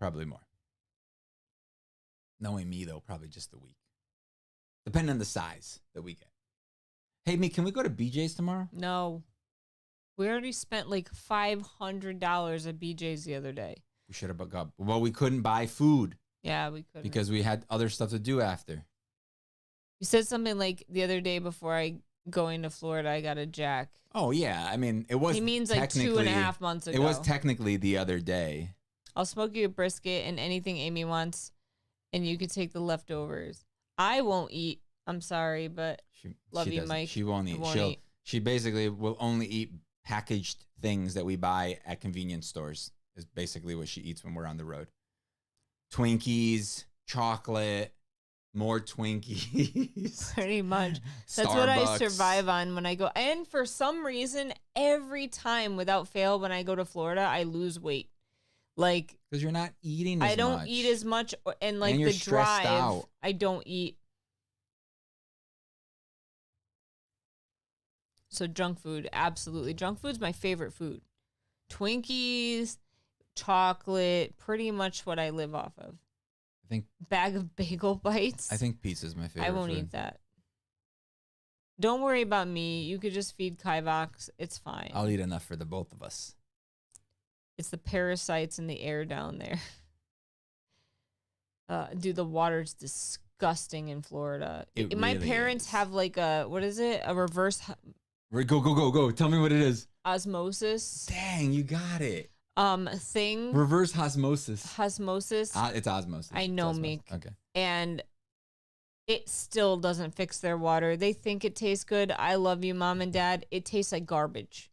Probably more. Knowing me, though, probably just the week. Depending on the size that we get. Hey, me, can we go to BJ's tomorrow? No. We already spent like $500 at BJ's the other day. We should have got. Well, we couldn't buy food. Yeah, we could. Because we had other stuff to do after. You said something like the other day before I going to Florida, I got a jack. Oh, yeah. I mean, it was. He means like 2.5 months ago. It was technically the other day. I'll smoke you a brisket and anything Amy wants, and you could take the leftovers. I won't eat. I'm sorry, but love you, Mike. She won't eat. She basically will only eat packaged things that we buy at convenience stores. Is basically what she eats when we're on the road. Twinkies, chocolate, more Twinkies. Pretty much. That's what I survive on when I go. And for some reason, every time without fail, when I go to Florida, I lose weight. Like, because you're not eating as much. I don't eat as much. And like the drive, I don't eat. So junk food, absolutely. Junk food's my favorite food. Twinkies, chocolate, pretty much what I live off of. I think bag of bagel bites. I think pizza's my favorite. I won't eat that. Don't worry about me. You could just feed Kivox. It's fine. I'll eat enough for the both of us. It's the parasites in the air down there. Dude, the water's disgusting in Florida. My parents have like a, what is it? A reverse. Go. Tell me what it is. Osmosis. Dang, you got it. Thing. Reverse osmosis. Osmosis. It's osmosis. I know, Meek. Okay. And it still doesn't fix their water. They think it tastes good. I love you, Mom and Dad. It tastes like garbage.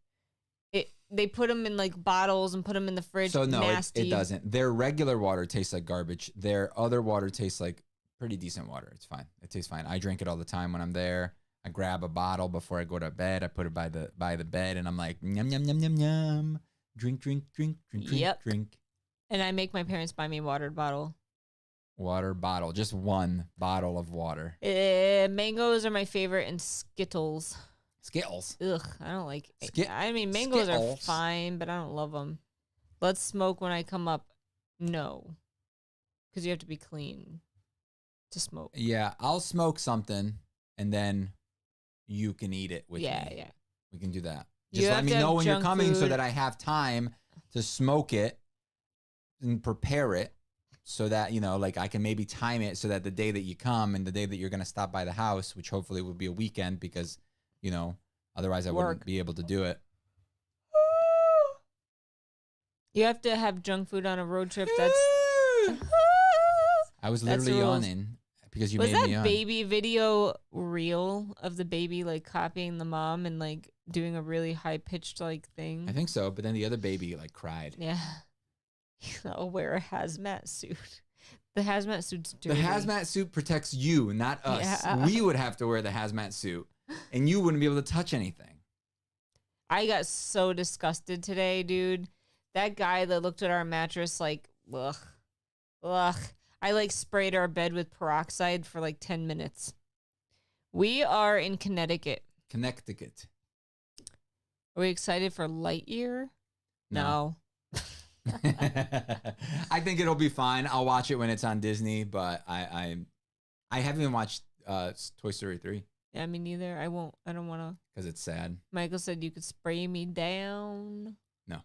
They put them in like bottles and put them in the fridge. So no, nasty. it doesn't. Their regular water tastes like garbage. Their other water tastes like pretty decent water. It's fine. It tastes fine. I drink it all the time when I'm there. I grab a bottle before I go to bed. I put it by the bed, and I'm like, yum, yum, yum, yum, yum. Drink. Yep. And I make my parents buy me a water bottle. Water bottle. Just one bottle of water. Mangoes are my favorite, and Skittles. Skittles. Ugh, I don't like. Skit- I mean, mangoes are Skittles. fine, but I don't love them. Let's smoke when I come up. No, because you have to be clean to smoke. Yeah, I'll smoke something and then you can eat it with me. Yeah. We can do that. You Just let have me to have know when you're junk coming so food. that I have time to smoke it and prepare it so that, like I can maybe time it so that the day that you come and the day that you're going to stop by the house, which hopefully will be a weekend because, otherwise I wouldn't be able to do it. You have to have junk food on a road trip. That's I was That's literally the rules. yawning because you was made me that yawn. baby video real of the baby like copying the mom and like doing a really high pitched like thing? I think so, but then the other baby like cried. Yeah. I'll wear a hazmat suit. The hazmat suit's The dirty. hazmat suit protects you, not us. Yeah. We would have to wear the hazmat suit, and you wouldn't be able to touch anything. I got so disgusted today, dude. That guy that looked at our mattress like, ugh. I like sprayed our bed with peroxide for like 10 minutes. We are in Connecticut. Connecticut. Are we excited for Lightyear? No. I think it'll be fine. I'll watch it when it's on Disney, but I haven't even watched Toy Story 3 Yeah, me neither. I won't. I don't want to. because it's sad. Michael said you could spray me down. No.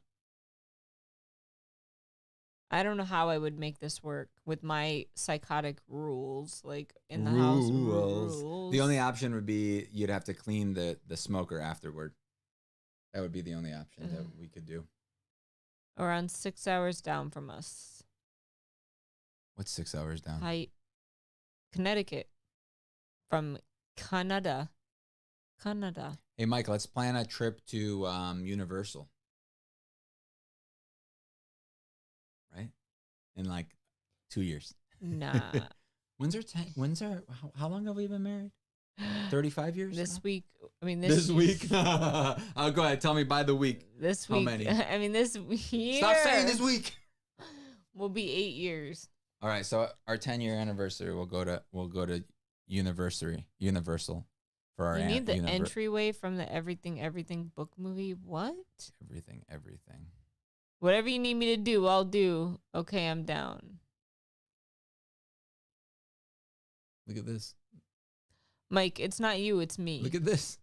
I don't know how I would make this work with my psychotic rules, like in the house. Rules. The only option would be you'd have to clean the smoker afterward. That would be the only option that we could do. Around 6 hours down from us. What's 6 hours down? Connecticut. From Canada. Hey, Mike, let's plan a trip to Universal. Right? In like 2 years. Nah. How long have we been married? 35 years? This now? week. I mean, This week? Oh, go ahead. Tell me by the week. This How week. many? I mean, this year. Stop saying this week. Will be 8 years. All right. So our 10-year anniversary, we'll go to Universal for our You need the entryway from the Everything book movie. What? Everything. Whatever you need me to do, I'll do. Okay, I'm down. Look at this. Mike, it's not you, it's me. Look at this.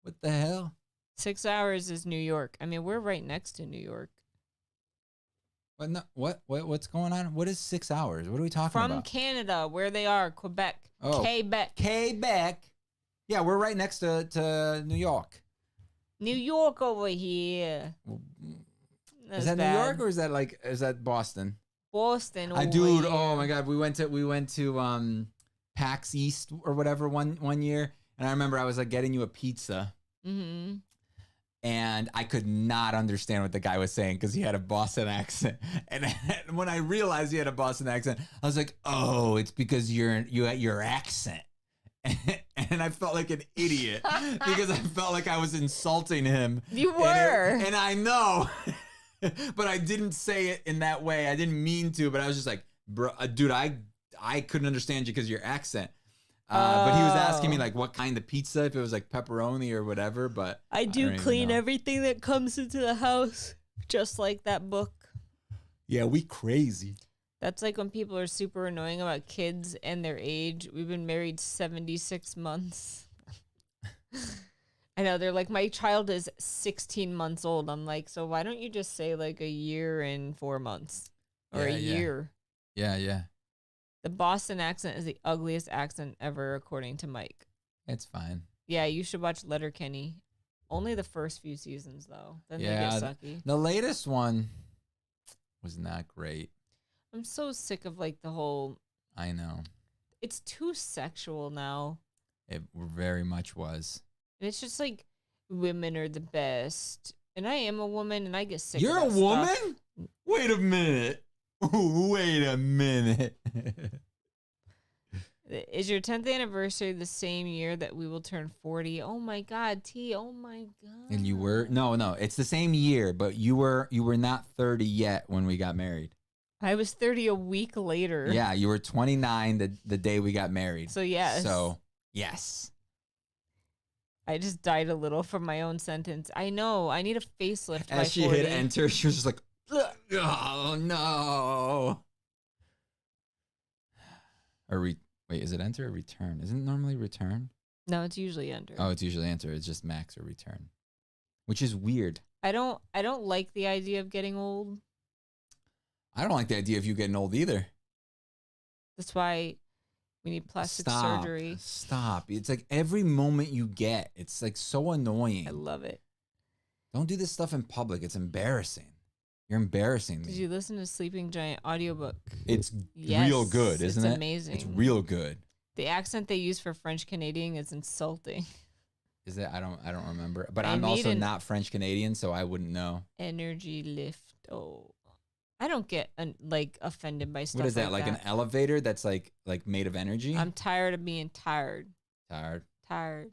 What the hell? 6 hours is New York. I mean, we're right next to New York. What? No, what's going on? What is 6 hours? What are we talking about? From Canada, where they are, Quebec. Oh. Quebec. Yeah, we're right next to New York. New York over here. Is that bad. New York or is that Boston? Boston over Dude, here. oh my God, we went to PAX East or whatever one year, and I remember I was like getting you a pizza, and I could not understand what the guy was saying because he had a Boston accent, and when I realized he had a Boston accent, I was like, oh, it's because your accent. And I felt like an idiot because I felt like I was insulting him. You were. And I know. But I didn't say it in that way. I didn't mean to, but I was just like, bro, dude, I couldn't understand you because of your accent. But he was asking me like what kind of pizza, if it was like pepperoni or whatever. But I don't do even clean know. everything that comes into the house, just like that book. Yeah, we crazy. That's like when people are super annoying about kids and their age. We've been married 76 months. I know, they're like, my child is 16 months old. I'm like, so why don't you just say like a year and 4 months or a year? Yeah. The Boston accent is the ugliest accent ever, according to Mike. It's fine. Yeah, you should watch Letterkenny. Only the first few seasons, though. Then they Yeah, get sucky. the latest one was not great. I'm so sick of like the whole. I know. It's too sexual now. It very much was. And it's just like women are the best. And I am a woman and I get sick You're of that a woman? stuff. Wait a minute. Wait a minute. Is your 10th anniversary the same year that we will turn 40? Oh my God, T. Oh my God. And you were no, it's the same year, but you were not 30 yet when we got married. I was 30 a week later. Yeah, you were 29 the day we got married. So yes. So yes. I just died a little from my own sentence. I know. I need a facelift by As she 40. hit enter, she was just like, oh no. Wait, is it enter or return? Isn't it normally return? No, it's usually enter. Oh, it's usually enter. It's just max or return, which is weird. I don't like the idea of getting old. I don't like the idea of you getting old either. That's why we need plastic surgery. Stop. It's like every moment you get, it's like so annoying. I love it. Don't do this stuff in public. It's embarrassing. You're embarrassing me. Did you listen to Sleeping Giant audiobook? It's real good, isn't it? It's amazing. It's real good. The accent they use for French Canadian is insulting. Is it? I don't remember. But I'm also not French Canadian, so I wouldn't know. Energy lift. Oh, I don't get offended by stuff. What is that? Like an elevator that's like made of energy? I'm tired of being tired. Tired.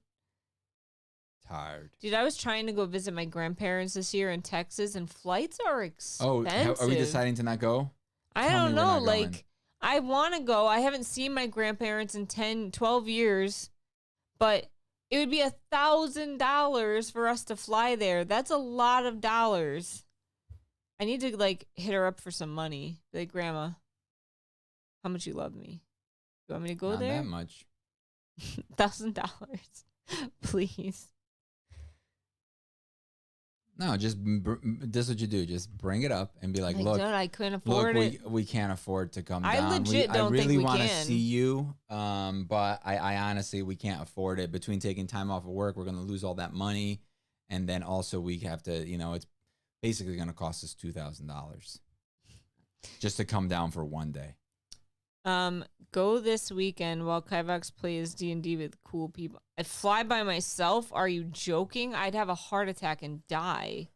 Dude, I was trying to go visit my grandparents this year in Texas, and flights are expensive. Oh, are we deciding to not go? I don't know. Like, I want to go. I haven't seen my grandparents in 10, 12 years, but it would be $1,000 for us to fly there. That's a lot of dollars. I need to hit her up for some money. Be like, Grandma, how much you love me? You want me to go Not there? That much. $1,000, please. No, just this is what you do. Just bring it up and be like, look, I couldn't afford it. We can't afford to come I down. legit don't think we really want to can. see you, but I honestly, we can't afford it. Between taking time off of work, we're going to lose all that money. And then also we have to, it's basically going to cost us $2,000 just to come down for one day. Go this weekend while Kivox plays D&D with cool people. I'd fly by myself? Are you joking? I'd have a heart attack and die.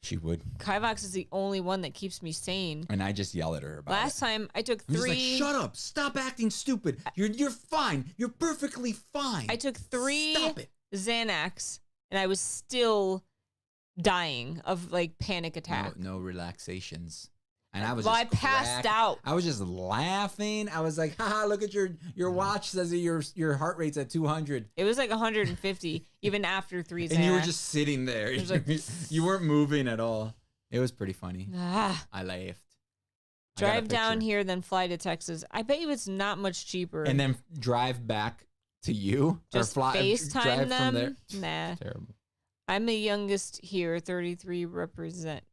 She would. Kivox is the only one that keeps me sane. And I just yell at her about Last time I took I'm three. just like, shut up! Stop acting stupid. You're fine. You're perfectly fine. I took 3 Stop it. Xanax, and I was still dying of panic attack. No relaxations. And I was I passed out. I was just laughing. I was like, haha, look at your watch says that your heart rate's at 200. It was 150 even after 3 Xanax. And you were just sitting there. You weren't moving at all. It was pretty funny. I laughed. Drive down here, then fly to Texas. I bet you it's not much cheaper. And then drive back to you? Just or FaceTime them? From there? Nah. Terrible. I'm the youngest here, 33 represent.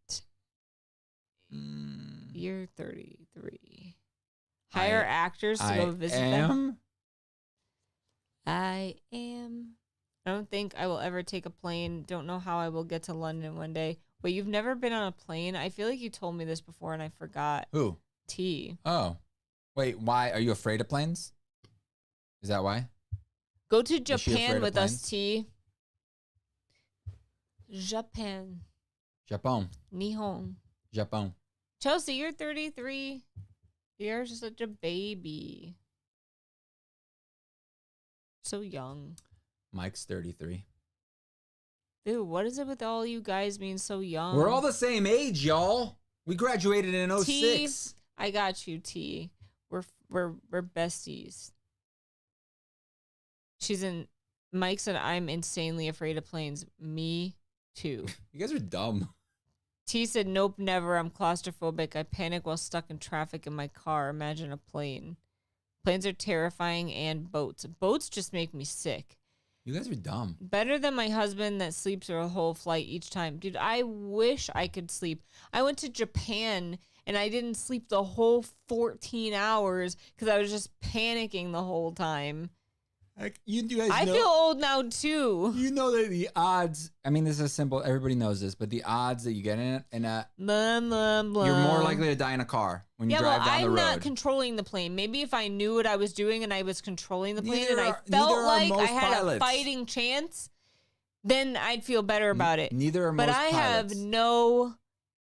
You're 33. Hire actors to go visit them. I am. I don't think I will ever take a plane. Don't know how I will get to London one day. Wait, you've never been on a plane? I feel like you told me this before and I forgot. Who? T. Oh. Wait, why? Are you afraid of planes? Is that why? Go to Japan with us, T. Japan. Nihon. Japan. Chelsea, you're 33. You're just such a baby. So young. Mike's 33. Dude, what is it with all you guys being so young? We're all the same age, y'all. We graduated in 06. T, I got you, T. We're besties. Mike said, I'm insanely afraid of planes. Me too. You guys are dumb. T said, nope, never. I'm claustrophobic. I panic while stuck in traffic in my car. Imagine a plane. Planes are terrifying, and boats. Boats just make me sick. You guys are dumb. Better than my husband that sleeps through a whole flight each time. Dude, I wish I could sleep. I went to Japan, and I didn't sleep the whole 14 hours because I was just panicking the whole time. You guys I feel old now, too. You know that the odds, I mean, this is simple. Everybody knows this, but the odds that you get in a blah, blah, blah. You're more likely to die in a car when you drive down the road. I'm not controlling the plane. Maybe if I knew what I was doing and I was controlling the plane and I felt like I had a fighting chance, then I'd feel better about it. Neither are most pilots. But I have no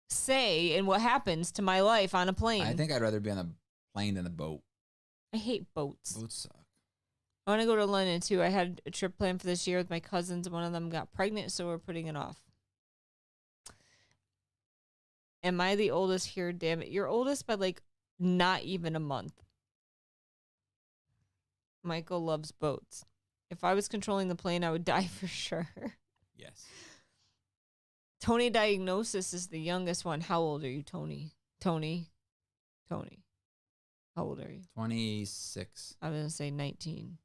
say in what happens to my life on a plane. I think I'd rather be on a plane than a boat. I hate boats. Boats suck. I want to go to London, too. I had a trip planned for this year with my cousins. One of them got pregnant, so we're putting it off. Am I the oldest here? Damn it. You're oldest by, not even a month. Michael loves boats. If I was controlling the plane, I would die for sure. Yes. Tony Diagnosis is the youngest one. How old are you, Tony? Tony. How old are you? 26. I was going to say 19.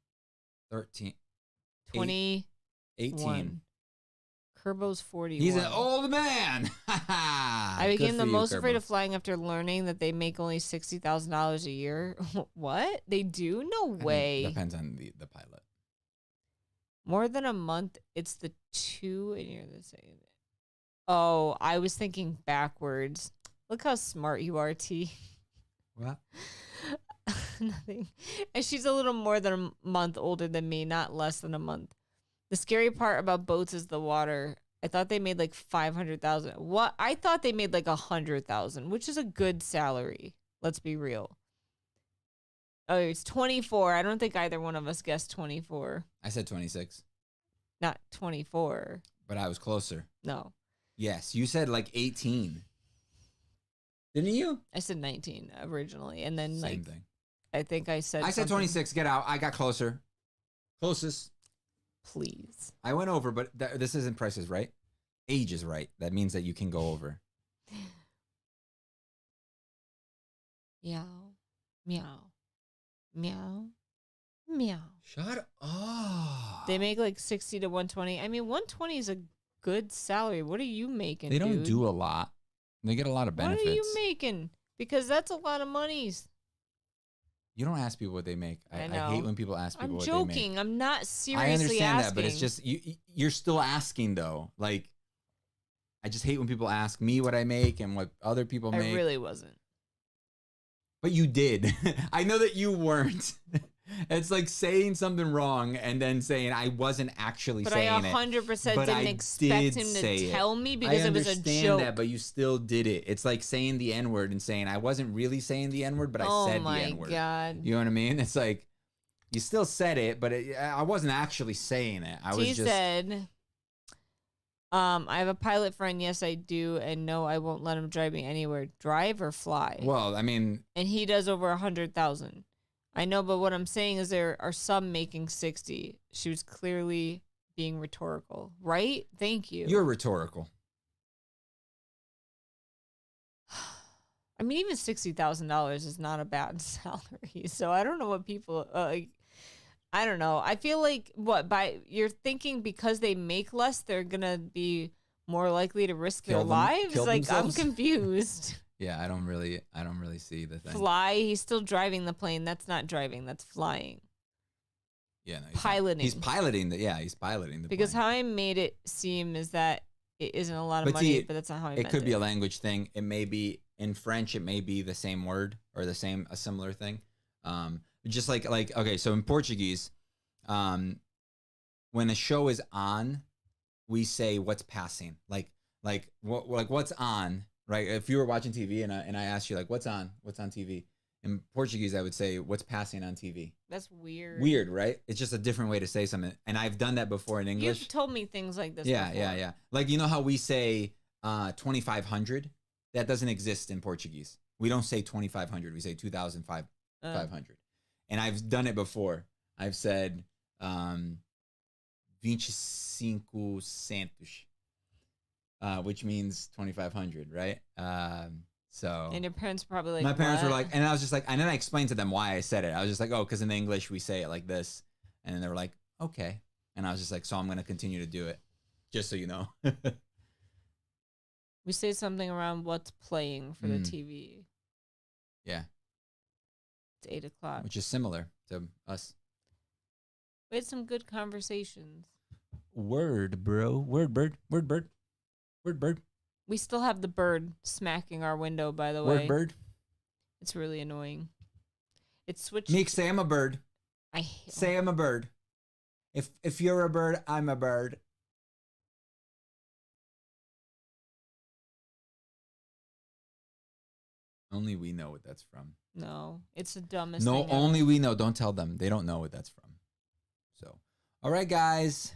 13. 20. 18. Kerbo's 41. He's an old man. I became the most afraid of flying after learning that they make only $60,000 a year. What? They do? No way. Depends on the pilot. More than a month. It's the 2 and you're the same. Oh, I was thinking backwards. Look how smart you are, T. What? Nothing. And she's a little more than a month older than me, not less than a month. The scary part about boats is the water. I thought they made like 500,000. What? I thought they made like 100,000, which is a good salary. Let's be real. Oh, it's 24. I don't think either one of us guessed 24. I said 26. Not 24. But I was closer. No. Yes, you said like 18. Didn't you? I said 19 originally, and then Same thing. I think I said. I said 26. Get out. I got closer. Closest. Please. I went over, but this isn't prices right. Age is right. That means that you can go over. Meow, meow, meow, meow. Shut up. They make like 60 to 120. I mean, 120 is a good salary. What are you making? They don't dude? do a lot. They get a lot of benefits. What are you making? Because that's a lot of monies. You don't ask people what they make. I know. hate when people ask people I'm what joking. they make. I'm not seriously I understand asking. that, but it's just you're still asking though. Like, I just hate when people ask me what I make and what other people make. I really wasn't. But you did. I know that you weren't. It's like saying something wrong and then saying I wasn't actually saying it. But I 100% But didn't I expect did him say to it. tell me because it was a I understand joke. that, but you still did it. It's like saying the N-word and saying I wasn't really saying the N-word, but I said the N-word. Oh my God. You know what I mean? It's like you still said it, but I wasn't actually saying it. I was just said, I have a pilot friend. Yes, I do. And no, I won't let him drive me anywhere. Drive or fly? Well, I mean. And he does over 100,000. I know, but what I'm saying is there are some making 60. She was clearly being rhetorical, right? Thank you. You're rhetorical. I mean, even $60,000 is not a bad salary. So I don't know what people I don't know. I feel like you're thinking because they make less, they're gonna be more likely to risk their lives. Like themselves? I'm confused. Yeah, I don't really see the thing. Fly. He's still driving the plane. That's not driving. That's flying. Yeah, no, piloting. He's piloting he's piloting the because plane. how I made it seem is that it isn't a lot of money, but that's not how I meant it. It could be a language thing. It may be in French. It may be the same word or a similar thing. Just like okay, so in Portuguese, when a show is on, we say what's passing. Like what's on. Right, if you were watching TV and I asked you like what's on TV in Portuguese, I would say what's passing on TV. That's weird. Weird, right? It's just a different way to say something, and I've done that before in English. You've told me things like this. Yeah, before. yeah. Like you know how we say 2,500? That doesn't exist in Portuguese. We don't say 2,500. We say 2,500. And I've done it before. I've said 25 centos. Which means 2,500, right? So. And your parents probably like. My parents what? were like, and I was just like, and then I explained to them why I said it. I was just like, oh, because in English we say it like this, and then they were like, okay, and I was just like, so I'm gonna continue to do it, just so you know. We say something around what's playing for the TV. Yeah. It's 8 o'clock, which is similar to us. We had some good conversations. Word, bro. Word, bird. Word, bird. Word, bird. We still have the bird smacking our window, by the way. Word, bird. It's really annoying. It's switched. Meek, say I'm a bird. Say I'm a bird. If you're a bird, I'm a bird. Only we know what that's from. No, it's the dumbest thing. No, only we know. Don't tell them. They don't know what that's from. So, all right, guys.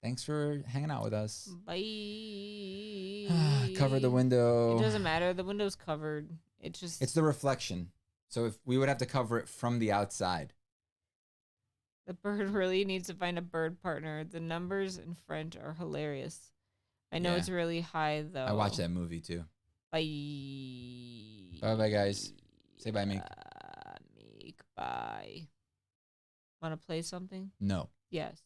Thanks for hanging out with us. Bye. Cover the window. It doesn't matter. The window's covered. It's the reflection. So if we would have to cover it from the outside. The bird really needs to find a bird partner. The numbers in French are hilarious. I know it's really high though. I watched that movie too. Bye. Bye, guys. Say bye, Meek. Meek, bye. Want to play something? No. Yes.